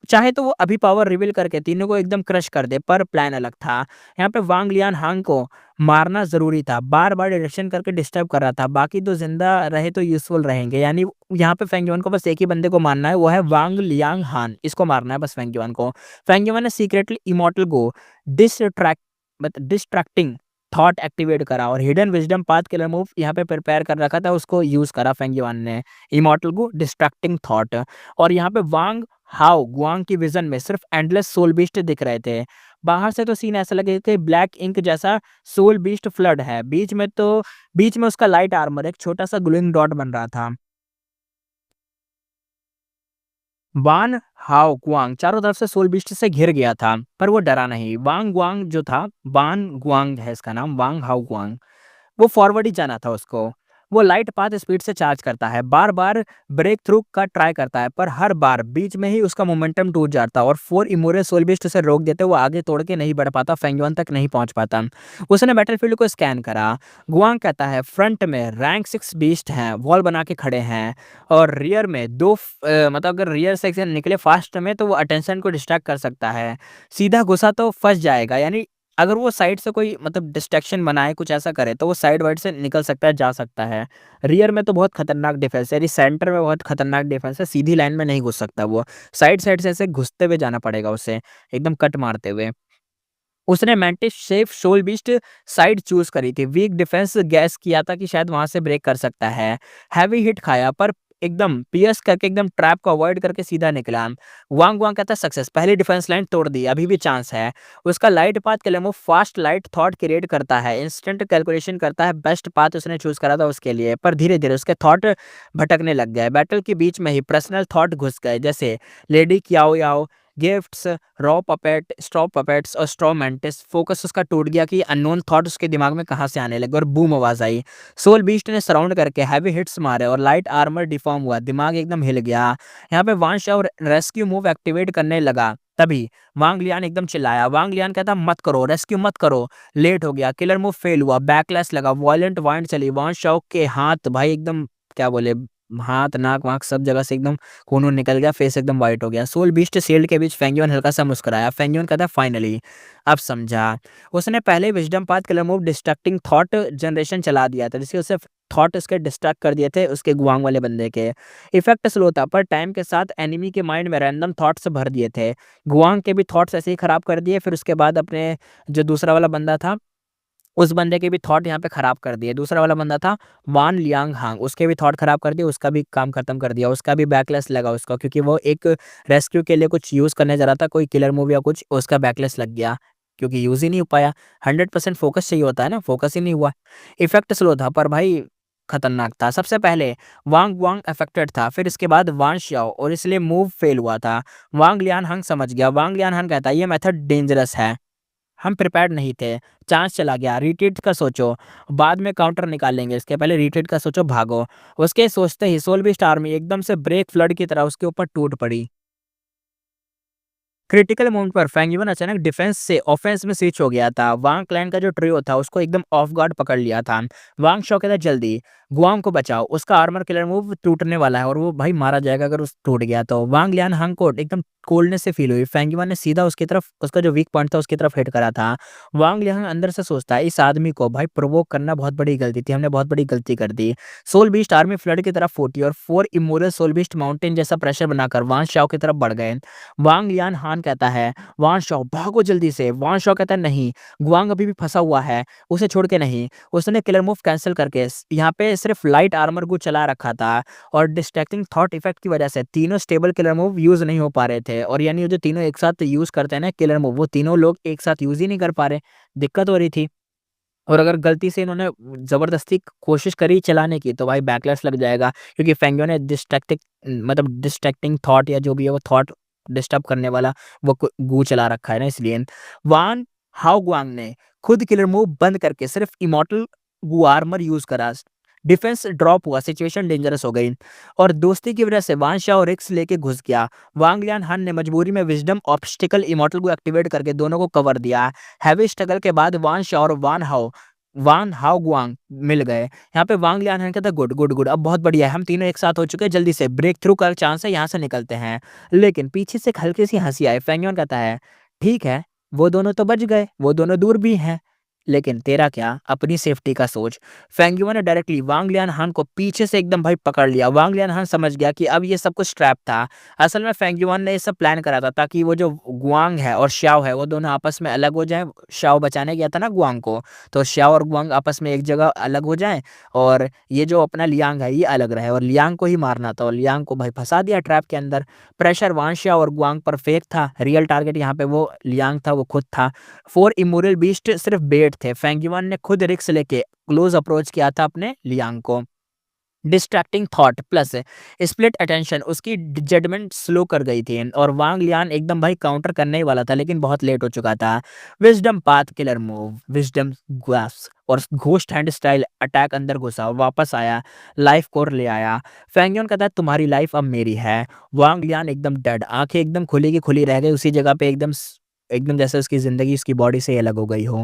चाहे तो वो अभी पावर रिवील करके तीनों को एकदम क्रश कर दे, पर प्लान अलग था। यहाँ पे वांग लियान हांग को मारना जरूरी था, बार बार डायरेक्शन करके डिस्टर्ब कर रहा था, बाकी तो जिंदा रहे तो यूजफुल रहेंगे। यानी यहाँ पे फेंग को बस एक ही बंदे को मारना है, वो है वांग लियांग हान, इसको मारना है बस फेंग को। फेंग ने सीक्रेटली इमोर्टल को डिस्ट्रैक्टिंग थॉट एक्टिवेट करा और hidden wisdom path killer move यहाँ पे प्रिपेयर कर रखा था, उसको यूज करा फेंग ने इमोर्टल को डिस्ट्रैक्टिंग थॉट। और यहाँ पे वांग हाउ गुआंग की विजन में सिर्फ एंडलेस सोल बीस्ट दिख रहे थे। बाहर से तो सीन ऐसा लगे कि ब्लैक इंक जैसा सोल बीस्ट फ्लड है, बीच में उसका लाइट आर्मर एक छोटा सा ग्लोइंग डॉट बन रहा था। वान हाओ गुआंग चारों तरफ से सोल बीस्ट से घिर गया था पर वो डरा नहीं। वांग गुआंग जो था, वान गुआंग है इसका नाम, वांग हाओ गुआंग, वो फॉरवर्ड ही जाना था उसको। वो लाइट पाथ स्पीड से चार्ज करता है, बार बार ब्रेक थ्रू का ट्राई करता है पर हर बार बीच में ही उसका मोमेंटम टूट जाता और 4 इमोरल सोल बीस्ट उसे रोक देते, वो आगे तोड़ के नहीं बढ़ पाता, फेंगयुआन तक नहीं पहुंच पाता। उसने बैटलफील्ड को स्कैन करा। गुआंग कहता है फ्रंट में रैंक 6 बीस्ट हैं, वॉल बना के खड़े हैं और रियर में मतलब अगर रियर सेक्शन निकले फास्ट में तो वो अटेंशन को डिस्ट्रैक्ट कर सकता है, सीधा घुसा तो फंस जाएगा। यानी अगर वो साइड से कोई मतलब डिस्ट्रैक्शन बनाए कुछ ऐसा करे तो वो साइड वाइड से निकल सकता है, जा सकता है। रियर में तो बहुत खतरनाक डिफेंस है, यानी सेंटर में बहुत खतरनाक डिफेंस है, सीधी लाइन में नहीं घुस सकता वो, साइड साइड से ऐसे घुसते हुए जाना पड़ेगा उसे, एकदम कट मारते हुए। उसने mantis safe soul beast side choose करी थी, वीक डिफेंस गैस किया था कि शायद वहां से ब्रेक कर सकता है। हैवी हिट खाया पर एकदम पियर्स करके एकदम ट्रैप को अवॉइड करके सीधा निकला। वांग वांग कहता है सक्सेस, पहली डिफेंस लाइन तोड़ दी, अभी भी चांस है। उसका लाइट पाथ के लिए वो फास्ट लाइट थॉट क्रिएट करता है, इंस्टेंट कैलकुलेशन करता है, बेस्ट पाथ उसने चूज करा था उसके लिए, पर धीरे धीरे उसके थॉट भटकने लग गए। बैटल के बीच में ही पर्सनल थॉट घुस गए, जैसे लेडी क्याओ याओ, gifts, raw puppet, straw puppets और स्ट्रॉ मेंटिस। फोकस उसका टूट गया कि अननोन थॉट उसके दिमाग में कहाँ से आने लगे और बूम आवाज आई। सोल बीस्ट ने सराउंड करके हैवी हिट्स मारे और लाइट आर्मर डिफॉर्म हुआ, दिमाग एकदम हिल गया। यहाँ पे वांश और रेस्क्यू मूव एक्टिवेट करने लगा, तभी वांग लियान एकदम चिल्लाया। वांग लियान कहता मत करो, रेस्क्यू मत करो, लेट हो गया। किलर मूव फेल हुआ, बैकलैश लगा, वॉयलेंट वाइंड चली। वांश शाओ के हाथ भाई एकदम क्या बोले, हाथ नाक वाक सब जगह से एकदम खून वून निकल गया, फेस एकदम वाइट हो गया। सोल बीस्ट शील्ड के बीच फेंगियन हल्का सा मुस्कुराया। फेंगियन कहता फाइनली अब समझा। उसने पहले wisdom path killer move distracting thought generation चला दिया था, जिससे उसे थॉट उसके डिस्ट्रैक्ट कर दिए थे उसके गुआंग वाले बंदे के। इफेक्ट स्लो था पर टाइम के साथ एनिमी के माइंड में रैंडम थॉट्स भर दिए थे। गुआंग के भी थॉट्स ऐसे ही खराब कर दिए, फिर उसके बाद अपने जो दूसरा वाला बंदा था उस बंदे के भी थॉट यहाँ पे खराब कर दिए। दूसरा वाला बंदा था वान लियांग हांग, उसके भी थॉट खराब कर दिए, उसका भी काम खत्म कर दिया, उसका भी बैकलेस लगा उसका, क्योंकि वो एक रेस्क्यू के लिए कुछ यूज करने जा रहा था, कोई किलर मूव या कुछ, उसका बैकलेस लग गया क्योंकि यूज ही नहीं हो पाया। 100% फोकस चाहिए होता है ना, फोकस ही नहीं हुआ। इफेक्ट स्लो था पर भाई खतरनाक था। सबसे पहले वांग वांग अफेक्टेड था, फिर इसके बाद वान शियाओ, और इसलिए मूव फेल हुआ था। वांग लियान हंग समझ गया। वांग लियान हंग कहता है ये मेथड डेंजरस है, हम प्रिपेयर्ड नहीं थे, चांस चला गया, रिट्रीट का सोचो, बाद में काउंटर निकालेंगे, इसके पहले रिट्रीट का सोचो, भागो। उसके सोचते ही सोल बीस्ट आर्मी एकदम से ब्रेक फ्लड की तरह उसके ऊपर टूट पड़ी। क्रिटिकल मोमेंट पर फेंग अचानक डिफेंस से ऑफेंस में स्विच हो गया था। वांग क्लैन का जो ट्रियो था उसको एकदम ऑफ गार्ड पकड़ लिया था। वांग शॉ कहता जल्दी, गुआंग को बचाओ, उसका आर्मर किलर मूव टूटने वाला है और वो भाई मारा जाएगा अगर उस टूट गया तो। वांग लियान हांग को एकदम कोल्डनेस से फील हुई। फेंग युआन ने सीधा उसकी तरफ, उसका जो वीक पॉइंट था उसकी तरफ हिट करा था। वांग लियान अंदर से सोचता है इस आदमी को भाई प्रोवोक करना बहुत बड़ी गलती थी, हमने बहुत बड़ी गलती कर दी। सोल बीस्ट आर्मी फ्लड की तरफ फूटी और 4 इमोरल सोल बीस्ट माउंटेन जैसा प्रेशर बनाकर वान शाओ की तरफ बढ़ गए। वांग लियान हान कहता है वान शाओ भागो जल्दी से। वान शाओ कहता है नहीं, गुआंग अभी भी फंसा हुआ है, उसे छोड़ के नहीं। उसने किलर मूव कैंसिल करके यहाँ पे सिर्फ लाइट आर्मर को चला रखा था और डिस्ट्रैक्टिंग थॉट इफेक्ट की वजह से तीनों स्टेबल किलर मूव यूज नहीं हो पा रहे थे। और यानी वो जो तीनों एक साथ यूज करते हैं ना किलर मूव, वो तीनों लोग एक साथ यूज ही नहीं कर पा रहे, दिक्कत हो रही थी। और अगर गलती से इन्होंने जबरदस्ती कोशिश करी चलाने की तो भाई बैकलैश लग जाएगा, क्योंकि फेंगयो ने डिस्ट्रैक्टिंग थॉट या जो भी है वो थॉट डिस्टर्ब करने वाला वो गू चला रखा है ना, इसलिए। वान हाओ गुआंग ने खुद किलर मूव बंद करके सिर्फ इमॉर्टल गु आर्मर यूज करा। डिफेंस ड्रॉप हुआ, सिचुएशन डेंजरस हो गई और दोस्ती की वजह से वान शाओ रिक्स लेके घुस गया। वांग लियान हान ने मजबूरी में विजडम ऑब्स्टिकल इमॉर्टल को एक्टिवेट करके दोनों को कवर दिया। हैवी स्ट्रगल के बाद वान शाओ और वान हाओ गुआंग मिल गए। यहाँ पे वांग लियान हान कहता है गुड गुड गुड, अब बहुत बढ़िया है, हम तीनों एक साथ हो चुके हैं, जल्दी से ब्रेक थ्रू का चांस है, यहाँ से निकलते हैं। लेकिन पीछे से एक हल्की सी हंसी आई। फेंगयोन कहता है ठीक है, वो दोनों तो बच गए, वो दोनों दूर भी हैं, लेकिन तेरा क्या, अपनी सेफ्टी का सोच। फेंगयुआ ने डायरेक्टली वांग लियान हान को पीछे से एकदम भाई पकड़ लिया। वांग लियान हान समझ गया कि अब ये सब कुछ ट्रैप था। असल में फेंगयुआन ने ये सब प्लान करा था ताकि वो जो गुआंग है और श्याओ है वो दोनों आपस में अलग हो जाएं। श्याओ बचाने गया था ना गुआंग को, तो श्याओ और गुआंग आपस में एक जगह अलग हो जाएं और ये जो अपना लियांग है ये अलग रहे, और लियांग को ही मारना था और लियांग को भाई फंसा दिया ट्रैप के अंदर। प्रेशर वान श्याओ और गुआंग पर फेक था, रियल टारगेट यहाँ पे वो लियांग था, वो खुद था। 4 इमोरल बीस्ट सिर्फ बेट थे। फेंगयुआन ने खुद रिक्स लेके क्लोज अप्रोच किया था अपने लियांग को। Distracting thought plus split attention उसकी जजमेंट स्लो कर गई थी और वांग लियान एकदम भाई काउंटर करने ही वाला था, लेकिन बहुत लेट हो चुका था। Wisdom path killer move, wisdom glass और घोस्ट हैंड स्टाइल अटैक अंदर घुसा, वापस आया, लाइफ कोर ले आया। फेंगयोन कहता है तुम्हारी लाइफ अब मेरी है। वांग लियान एकदम डेड, आंखें एकदम खुली की खुली रह गई उसी जगह पे, एकदम एकदम जैसे उसकी जिंदगी उसकी बॉडी से ही अलग हो गई हो।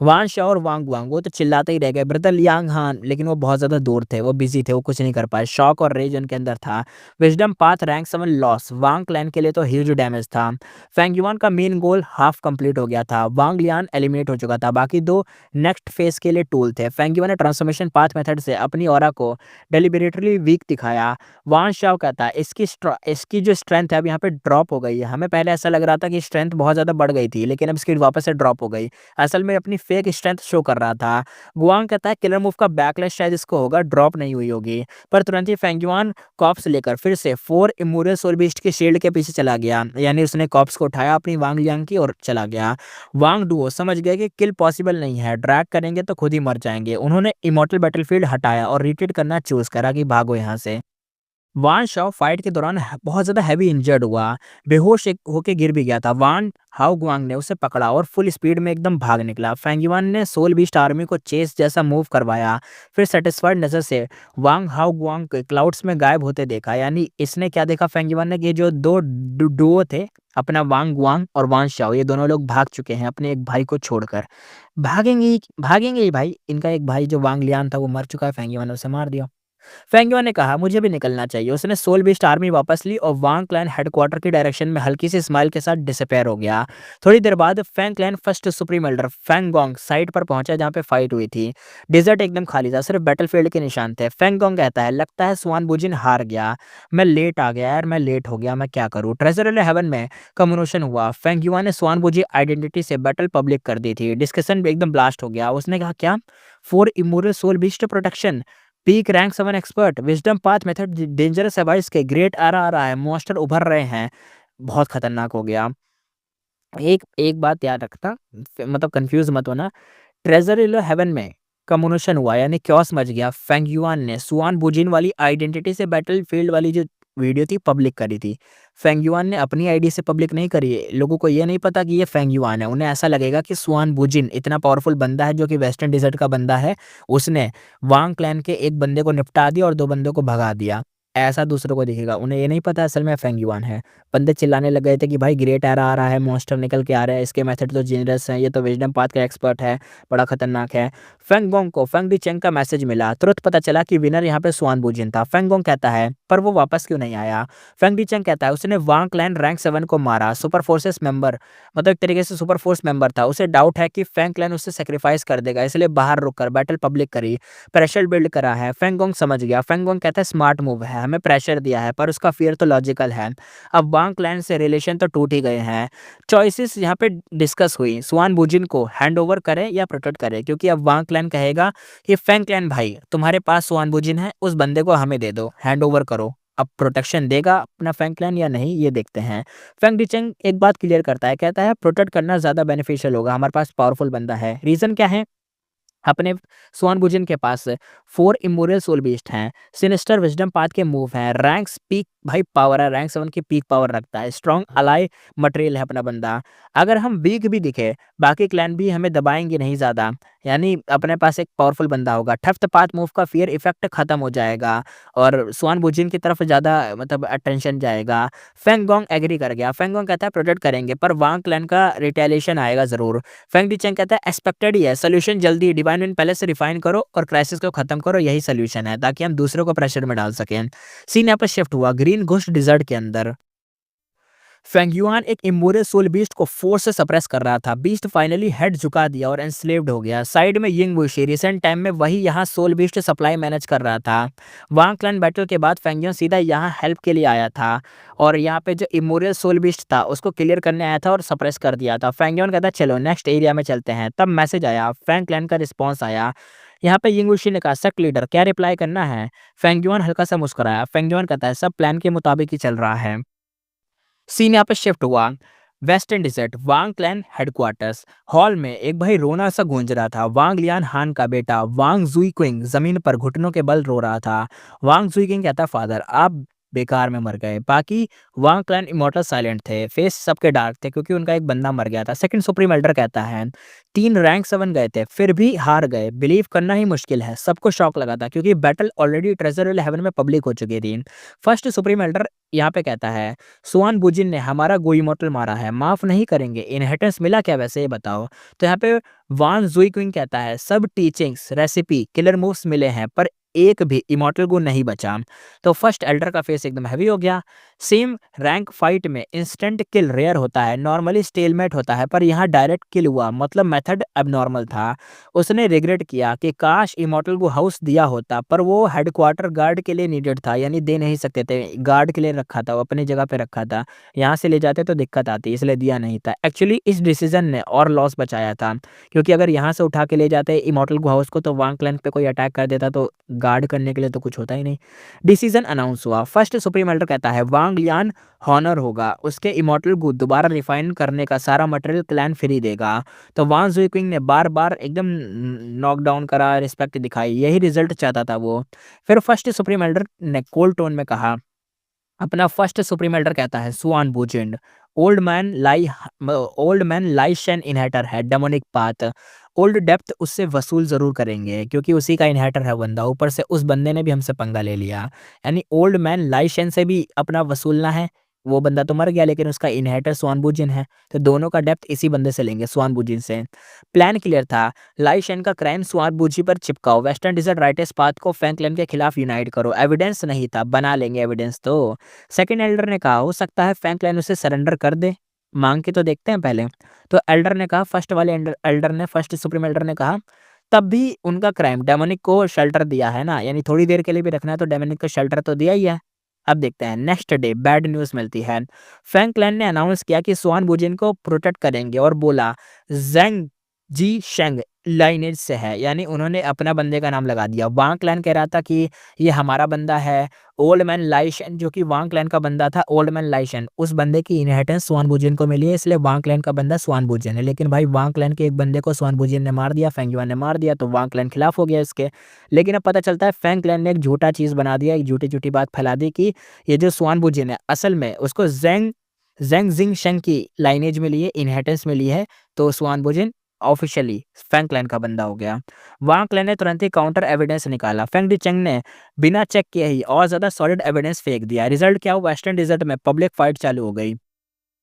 वान शाओ और वांग वांग वो तो चिल्लाते ही रह गए ब्रदर लियांग हान, लेकिन वो बहुत ज्यादा दूर थे, वो बिजी थे, वो कुछ नहीं कर पाए। शॉक और रेज उनके अंदर था। विजडम पाथ रैंक 7 लॉस, वांग क्लैन के लिए तो ह्यूज डैमेज था। फेंग युआन का मेन गोल हाफ कंप्लीट हो गया था। वांग लियान एलिमिनेट हो चुका था, बाकी दो नेक्स्ट फेज के लिए टूल थे। फेंग युआन ने ट्रांसफॉर्मेशन पाथ मेथड से अपनी ऑरा को डेलिबरेटली वीक दिखाया। वान शाओ कहता है इसकी जो स्ट्रेंथ है अब यहाँ पे ड्रॉप हो गई है, हमें पहले ऐसा लग रहा था कि स्ट्रेंथ बहुत ज्यादा बढ़ गई थी, लेकिन अब इसकी वापस से ड्रॉप हो गई, असल में अपनी फेक स्ट्रेंथ शो कर रहा था। गुआंग कहता है किलर मूव का बैकलैश शायद इसको होगा, ड्रॉप नहीं हुई होगी। पर तुरंत ही फेंगयुआन कॉप्स लेकर फिर से 4 इमोरल सोल बीस्ट के शील्ड के पीछे चला गया, यानी उसने कॉप्स को उठाया अपनी वांग लियांग की और चला गया। वांग डुओ समझ गए कि किल पॉसिबल नहीं है, ड्रैग करेंगे तो खुद ही मर जाएंगे। उन्होंने इमॉर्टल बैटलफील्ड हटाया और रिट्रीट करना चूज करा कि भागो यहाँ से। वान शाओ फाइट के दौरान बहुत ज्यादा हैवी इंजर्ड हुआ, बेहोश होके गिर भी गया था। वान हाओ गुआंग ने उसे पकड़ा और फुल स्पीड में एकदम भाग निकला। फेंगयुआन ने सोल बीस्ट आर्मी को चेस जैसा मूव करवाया, फिर सेटिस्फाइड नजर से वांग हाओ गुआंग को क्लाउड्स में गायब होते देखा। यानी इसने क्या देखा फेंगयुआन ने कि जो दो डुओ थे अपना वांग गुआंग और वान शाओ, ये दोनों लोग भाग चुके हैं अपने एक भाई को छोड़कर। भागेंगे ही भाई, इनका एक भाई जो वांग लियान था वो मर चुका है, फेंगयुआन ने उसे मार दिया। फेंगयुआ ने कहा मुझे भी निकलना चाहिए। उसने सोल बीस्ट आर्मी वापस ली और वांग क्लैन हेडक्वार्टर की डायरेक्शन में हल्की सी स्माइल के साथ डिसअपेयर हो गया। थोड़ी देर बाद Fang clan first supreme elder Fang Gong site पर पहुंचा जहां पे फाइट हुई थी। डिजर्ट एकदम खाली था, सिर्फ बैटलफील्ड के निशान थे। फैंगोंग कहता है लगता है स्वान बुजिन हार गया, मैं लेट आ गया यार, मैं लेट हो गया, मैं क्या करूँ। ट्रेजर हेवन में कम्युनिकेशन हुआ। फेंगयुआ ने स्वान बुजी आइडेंटिटी से बैटल पब्लिक कर दी थी। डिस्कशन एकदम ब्लास्ट हो गया। उसने कहा क्या 4 immortal soul beast protection, peak rank 7 expert, wisdom path method dangerous है भाई, इसके ग्रेट आ रहा है, मॉन्स्टर उभर रहे हैं, बहुत खतरनाक हो गया। एक एक बात याद रखना, मतलब कंफ्यूज मत होना। ट्रेजर इन हेवन में कम्युनिकेशन हुआ यानी क्योस मच गया। फेंगयुआन ने सुआन बुजिन वाली आइडेंटिटी से बैटलफील्ड वाली जो वीडियो थी पब्लिक करी थी। फेंगयुआन ने अपनी आईडी से पब्लिक नहीं करी है, लोगों को ये नहीं पता कि ये फेंगयुआन है, उन्हें ऐसा लगेगा कि सुआन बुजिन इतना पावरफुल बंदा है जो कि वेस्टर्न डिजर्ट का बंदा है, उसने वांग क्लैन के एक बंदे को निपटा दिया और 2 बंदों को भगा दिया। ऐसा दूसरों को दिखेगा। उन्हें ये नहीं पता असल में फेंग युआन है। बंदे चिल्लाने लग गए थे कि भाई ग्रेट एरा आ रहा है, मॉन्स्टर निकल के आ रहा है, इसके मेथड तो जीनियस हैं, ये तो विजडम पाथ का एक्सपर्ट है, बड़ा खतरनाक है। फेंग गोंग को फेंग डी का मैसेज मिला, तुरंत पता चला कि विनर यहाँ पे स्वान बुजिन था। फेंग गोंग कहता है पर वो वापस क्यों नहीं आया? फेंग डी कहता है उसने वांग क्लैन रैंक 7 को मारा, सुपर फोर्सेस मेंबर, मतलब एक तरीके से सुपर फोर्स मेंबर था। उसे डाउट है कि फेंग क्लैन उससे सेक्रीफाइस कर देगा, इसलिए बाहर रुककर बैटल पब्लिक करी, प्रेशर बिल्ड करा है। फेंग गोंग समझ गया। फेंग गोंग कहता है स्मार्ट मूव है, हमें प्रेशर दिया है, पर उसका फियर तो लॉजिकल है। अब वांग क्लैन से रिलेशन तो टूट ही गए हैं। चॉइसेस यहाँ पे डिस्कस हुई, स्वान बुजिन को हैंड ओवर करें या प्रोटेक्ट करें, क्योंकि अब वांग क्लैन कहेगा कि फेंग क्लैन भाई तुम्हारे पास स्वान बुजिन है, उस बंदे को हमें दे दो, हैंड ओवर करो। अब प्रोटेक्शन देगा अपना फेंग क्लैन या नहीं, ये देखते हैं। फेंग डिचेंग एक बात क्लियर करता है, कहता है प्रोटेक्ट करना ज्यादा बेनिफिशियल होगा, हमारे पास पावरफुल बंदा है। रीजन क्या है? अपने स्वान बुजिन के पास 4 इमोरल सोल बीस्ट हैं, सिनिस्टर विजडम पाथ के मूव हैं, रैंक्स पीक भाई पावर है, रैंक 7 की पीक पावर रखता है, स्ट्रॉन्ग अलाई मटेरियल है अपना बंदा। अगर हम वीक भी दिखे, बाकी क्लैन भी हमें दबाएंगे नहीं ज़्यादा, यानी अपने पास एक पावरफुल बंदा होगा। ठफ्त पाथ मूव का फियर इफेक्ट खत्म हो जाएगा और स्वान बुजिन की तरफ ज़्यादा मतलब अटेंशन जाएगा। फेंग गोंग एग्री कर गया। फेंग गोंग कहता है प्रोटेक्ट करेंगे, पर वांग क्लैन का रिटेलिएशन आएगा ज़रूर। फेंग डिचेंग कहता है एक्सपेक्टेड ही है, सोल्यूशन जल्दी डिवाइन विन पहले से रिफाइन करो और क्राइसिस को खत्म करो, यही सोल्यूशन है, ताकि हम दूसरों को प्रेशर में डाल सकें। सीन यहाँ पर शिफ्ट हुआ ग्रीन घोस्ट डिजर्ट के अंदर। फेंग युआन एक इमोरल सोल बीस्ट को फोर्स से सप्रेस कर रहा था। बीस्ट फाइनली हेड झुका दिया और एंस्लेव्ड हो गया। साइड में यिंग वुशी रिसेंट टाइम में वही यहाँ सोल बीस्ट सप्लाई मैनेज कर रहा था। वांग क्लैन बैटल के बाद फेंग युआन सीधा यहाँ हेल्प के लिए आया था और यहाँ पे जो इमोरल सोल बीस्ट था उसको क्लियर करने आया था और सप्रेस कर दिया था। फेंग युआन कहता चलो नेक्स्ट एरिया में चलते हैं। तब मैसेज आया, फेंग क्लैन का रिस्पॉन्स आया। यहाँ पे यिंग वुशी ने कहा सेक्ट लीडर क्या रिप्लाई करना है? फेंग युआन हल्का सा मुस्कुराया। फेंग युआन कहता है सब प्लान के मुताबिक ही चल रहा है। सीन यहाँ पे शिफ्ट हुआ वेस्टर्न डिजर्ट, वांग क्लैन हेडक्वार्टर्स। हॉल में एक भाई रोना सा गूंज रहा था। वांग लियान हान का बेटा वांग जुई क्विंग जमीन पर घुटनों के बल रो रहा था। वांग जुई क्विंग कहता फादर आप बेकार में मर गए। बाकी वांग क्लैन इमोर्टल साइलेंट थे, फेस सबके डार्क थे क्योंकि उनका एक बंदा मर गया था। सेकंड सुप्रीम एल्डर कहता है 3 रैंक 7 गए थे फिर भी हार गए, बिलीव करना ही मुश्किल है। सबको शॉक लगा था क्योंकि बैटल ऑलरेडी ट्रेजर हेवन में पब्लिक हो चुकी थी। फर्स्ट सुप्रीम एल्डर यहाँ पे कहता है सुआन बुजिन ने हमारा गोई मोटल मारा है, माफ नहीं करेंगे। इनहेरिटेंस मिला क्या वैसे ये बताओ? तो यहाँ पे वान जुई क्विंग कहता है सब टीचिंग्स रेसिपी किलर मूव्स मिले हैं पर एक भी इमोर्टल गुण नहीं बचा। तो फर्स्ट एल्डर का फेस एकदम हैवी हो गया। सेम रैंक फाइट में इंस्टेंट किल रेयर होता है, नॉर्मली स्टेलमेट होता है, पर यहाँ डायरेक्ट किल हुआ, मतलब मेथड एबनॉर्मल था। उसने रिग्रेट किया कि काश इमोर्टल को हाउस दिया होता, पर वो हेडक्वार्टर गार्ड के लिए नीडेड था, यानी दे नहीं सकते थे, गार्ड के लिए रखा था, वो अपनी जगह पे रखा था। यहाँ से ले जाते तो दिक्कत आती, इसलिए दिया नहीं था। एक्चुअली इस डिसीजन ने और लॉस बचाया था, क्योंकि अगर यहाँ से उठा के ले जाते इमोर्टल को हाउस को तो वांग क्लैन पे कोई अटैक कर देता तो गार्ड करने के लिए तो कुछ होता ही नहीं। डिसीजन अनाउंस हुआ। फर्स्ट सुप्रीम एल्डर कहता है वांग लियान हॉनर होगा, उसके इमोर्टल को दोबारा रिफाइन करने का सारा मटेरियल क्लैन फ्री देगा। तो वांग जुई क्विंग ने बार बार एकदम नॉकडाउन करा, रिस्पेक्ट दिखाई, यही रिजल्ट चाहता था वो। फिर फर्स्ट सुप्रीम एल्डर ने कोल्ड टोन में कहा, अपना फर्स्ट सुप्रीम एल्डर कहता है सुआन बुजिन ओल्ड मैन लाई शेन इनहेटर है, डेमोनिक पाथ ओल्ड डेप्थ उससे वसूल जरूर करेंगे क्योंकि उसी का इनहेटर है बंदा, ऊपर से उस बंदे ने भी हमसे पंगा ले लिया, यानी ओल्ड मैन लाई शेन से भी अपना वसूलना है। वो बंदा तो मर गया लेकिन उसका इनहेटर स्वान बुजिन है, तो दोनों का डेप्थ इसी बंदे से लेंगे, स्वान बुजिन से। प्लान क्लियर था, लाई शेन का क्राइम स्वान बुजी पर चिपकाओ, वेस्टर्न डिजर्ट राइटेस पाथ को फैंग क्लैन के खिलाफ यूनाइट करो। एविडेंस नहीं था, बना लेंगे एविडेंस तो। सेकंड एल्डर ने कहा हो सकता है फैंग क्लैन उसे सरेंडर कर दे, मांग के तो देखते हैं पहले। तो एल्डर ने कहा, फर्स्ट वाले एल्डर ने, फर्स्ट सुप्रीम एल्डर ने कहा तब भी उनका क्राइम, डेमोनिक को शेल्टर दिया है ना, यानी थोड़ी देर के लिए भी रखना है तो डेमोनिक को शेल्टर तो दिया ही है। अब देखते हैं नेक्स्ट डे बैड न्यूज मिलती है। फैंग क्लैन ने अनाउंस किया कि स्वान बुजिन को प्रोटेक्ट करेंगे और बोला जेंग जी शेंग लाइनेज से है, यानी उन्होंने अपना बंदे का नाम लगा दिया। वांग क्लैन कह रहा था कि ये हमारा बंदा है। ओल्ड मैन लाइशन जो कि वांग क्लैन का बंदा था, ओल्ड मैन लाइशन, उस बंदे की इनहेरिटेंस स्वान बुजिन को मिली है, इसलिए वांग क्लैन का बंदा स्वान बुजिन है। लेकिन भाई वांग क्लैन के एक बंदे को स्वान बुजिन ने मार दिया, फेंग युआन ने मार दिया, तो वांग क्लैन खिलाफ हो गया इसके। लेकिन अब पता चलता है फेंग क्लैन ने एक झूठा चीज बना दिया, एक झूठी झूठी बात फैला दी कि ये जो स्वान बुजिन है असल में उसको जेंग जेंग जिंग शेंग की लाइनेज मिली है, इनहेरिटेंस मिली है, तो स्वान बुजिन ऑफिशियली फेंग क्लैन का बंदा हो गया। वांग क्लैन ने तुरंत ही काउंटर एविडेंस निकाला। फेंग डीचेंग ने बिना चेक किए ही और ज़्यादा सॉलिड एविडेंस फेंक दिया। रिजल्ट क्या हुआ? वेस्टर्न डेजर्ट में पब्लिक फाइट चालू हो गई।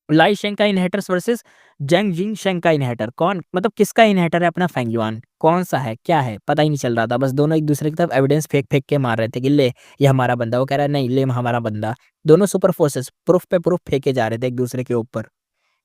लाई शेंग का इनहेरिटर्स वर्सेस जैंग जिंग शेंग का इनहेरिटर। कौन मतलब किसका इनहेरिटर है अपना फेंग युआन? कौन सा है, क्या है, पता ही नहीं चल रहा था। बस दोनों एक दूसरे की तरफ एविडेंस फेंक फेंक के मार रहे थे कि ले ये हमारा बंदा, वो कह रहा है नहीं ले हमारा बंदा। दोनों सुपर फोर्सेस प्रूफ पे प्रूफ फेंके जा रहे थे एक दूसरे के ऊपर।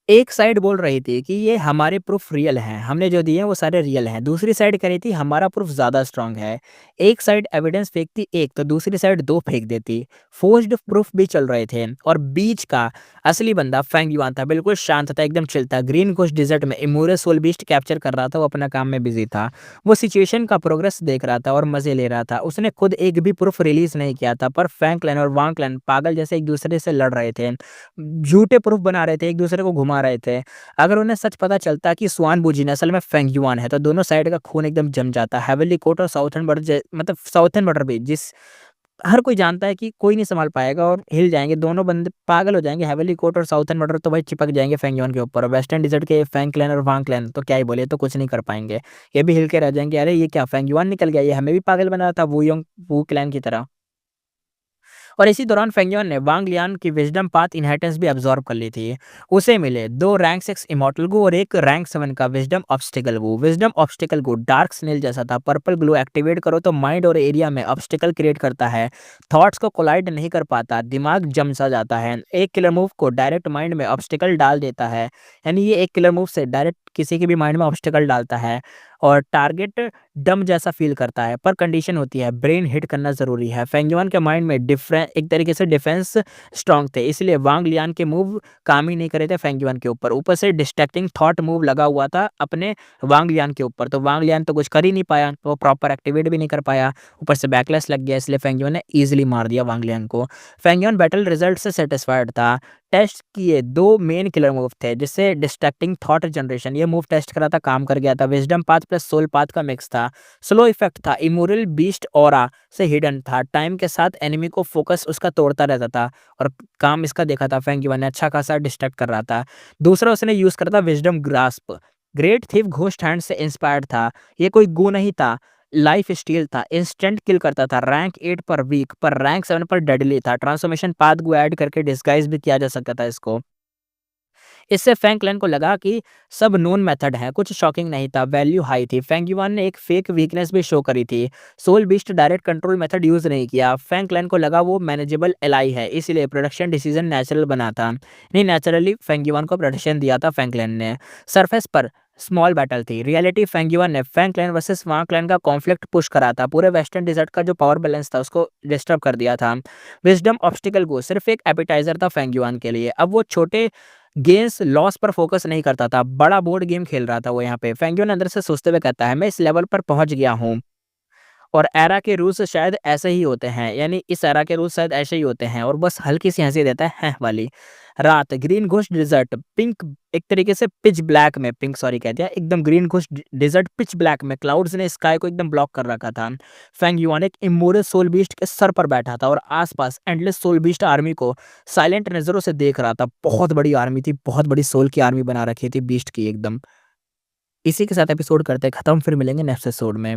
एक साइड बोल रही थी कि ये हमारे प्रूफ रियल हैं, हमने जो दिए हैं वो सारे रियल हैं। दूसरी साइड कह रही थी हमारा प्रूफ ज़्यादा स्ट्रांग है। एक साइड एविडेंस फेंकती एक, तो दूसरी साइड दो फेंक देती। फोर्स्ड प्रूफ भी चल रहे थे और बीच का असली बंदा फेंग युआन था। बिल्कुल शांत था, एकदम चिल था। ग्रीन घोस्ट डिजर्ट में इमोरल सोल बीस्ट कैप्चर कर रहा था, वो अपना काम में बिजी था। वो सिचुएशन का प्रोग्रेस देख रहा था और मजे ले रहा था। उसने खुद एक भी प्रूफ रिलीज नहीं किया था, पर फेंग क्लैन और वांग क्लैन पागल जैसे एक दूसरे से लड़ रहे थे, झूठे प्रूफ बना रहे थे, एक दूसरे को घुमा रहे थे। अगर उन्हें सच पता चलता कि स्वान बुजिन असल में फेंग युआन है, तो दोनों साइड का खून एकदम जम जाता। हेवनली कोर्ट और साउथर्न बॉर्डर मतलब साउथर्न बॉर्डर भी, जिस हर कोई जानता है कि कोई नहीं संभाल पाएगा और हिल जाएंगे, दोनों बंदे पागल हो जाएंगे। हेवनली कोर्ट और साउथर्न बॉर्डर तो भाई चिपक जाएंगे फेंग युआन के ऊपर। और वेस्टर्न डिजर्ट के फेंग क्लैन और वांग क्लैन तो क्या ही बोले, तो कुछ नहीं कर पाएंगे। ये भी हिल के रह जाएंगे, अरे ये क्या फेंग युआन निकल गया, ये हमें भी पागल बना रहा था वू योंग वू क्लैन की तरह। और इसी दौरान फेंगयोन ने वांग लियान की विजडम पाथ इनहेरिटेंस भी अब्सॉर्ब कर ली थी। उसे मिले 2 रैंक 6 इमॉर्टल गो और एक रैंक 7 का wisdom obstacle Gu. Wisdom obstacle Gu dark snail जैसा था। पर्पल ग्लो एक्टिवेट करो तो माइंड और एरिया में ऑब्स्टिकल क्रिएट करता है। थॉट्स को कोलाइड नहीं कर पाता, दिमाग जम सा जाता है। एक किलर मूव को डायरेक्ट माइंड में ऑब्स्टिकल डाल देता है, यानी ये एक किलर मूव से डायरेक्ट किसी के भी माइंड में ऑब्स्टिकल डालता है। और टारगेट डम जैसा फील करता है, पर कंडीशन होती है ब्रेन हिट करना ज़रूरी है। फेंगयुआन के माइंड में एक तरीके से डिफेंस स्ट्रांग थे, इसलिए वांग लियान के मूव काम ही नहीं करे थे फेंगयुआन के ऊपर। ऊपर से डिस्ट्रैक्टिंग थॉट मूव लगा हुआ था अपने वांग लियान के ऊपर, तो वांग लियान तो कुछ कर ही नहीं पाया, तो वो प्रॉपर एक्टिवेट भी नहीं कर पाया। ऊपर से बैकलैश लग गया, इसलिए फेंगयुआन ने ईजिली मार दिया वांग लियान को। फेंगयुआन बैटल रिजल्ट से सेटिस्फाइड था। टेस्ट किए 2 मेन किलर मूव थे, जिससे डिस्ट्रैक्टिंग थॉट जनरेशन, ये मूव टेस्ट करा था, काम कर गया था। Wisdom path plus soul path का मिक्स था। स्लो इफेक्ट था, इमोरल बीस्ट ऑरा से हिडन था। टाइम के साथ एनिमी को फोकस उसका तोड़ता रहता था और काम इसका देखा था फेंगयुआन ने, अच्छा खासा डिस्ट्रैक्ट कर रहा था। दूसरा उसने यूज करा था wisdom grasp. Great thief ghost hand से इंस्पायर्ड था। ये कोई गो नहीं था, लाइफ स्टील था। इंस्टेंट किल करता था। रैंक 8 पर वीक, पर रैंक 7 पर डेडली था। ट्रांसफॉर्मेशन पाथ को ऐड करके डिस्गाइज भी किया जा सकता था इसको। इससे फेंग क्लैन को लगा कि सब नोन मेथड है, कुछ शॉकिंग नहीं था। वैल्यू हाई थी। फेंग युआन ने एक फेक वीकनेस भी शो करी थी, soul beast direct control method use नहीं किया। फेंग क्लैन को लगा वो मैनेजेबल एलाई है, इसलिए प्रोडक्शन डिसीजन नेचुरल बना था। नहीं, नेचुरली फेंग युआन को प्रोडक्शन दिया था फेंग क्लैन ने। सरफेस पर स्मॉल बैटल थी, रियलिटी फेंग युआन ने फेंग क्लैन वर्सेस वांग क्लैन का कॉन्फ्लिक्ट पुश करा था। पूरे वेस्टर्न डिजर्ट का जो पावर बैलेंस था उसको डिस्टर्ब कर दिया था। विजडम ऑब्स्टिकल को सिर्फ एक एपिटाइजर था फेंग युआन के लिए। अब वो छोटे गेम्स लॉस पर फोकस नहीं करता था, बड़ा बोर्ड गेम खेल रहा था वो यहाँ पे। फेंगयुआन अंदर से सोचते हुए कहता है मैं इस लेवल पर पहुंच गया हूँ और एरा के रूल्स शायद ऐसे ही होते हैं, यानी इस एरा के रूल्स शायद ऐसे ही होते हैं। और बस हल्की सी हंसी देता है वाली। रात, ग्रीन घोस्ट डिजर्ट पिंक, एक तरीके से पिच ब्लैक में, पिंक सॉरी कह दिया, एकदम green ghost desert pitch black में। क्लाउड्स ने स्काई को एकदम ब्लॉक कर रखा था। फेंग युआन एक इमोरल सोल बीस्ट के सर पर बैठा था और आसपास एंडलेस सोल बीस्ट आर्मी को साइलेंट नजरों से देख रहा था। बहुत बड़ी आर्मी थी, बहुत बड़ी सोल की आर्मी बना रखी थी बीस्ट की एकदम। इसी के साथ एपिसोड करते हैं खत्म, फिर मिलेंगे नेक्स्ट एपिसोड में।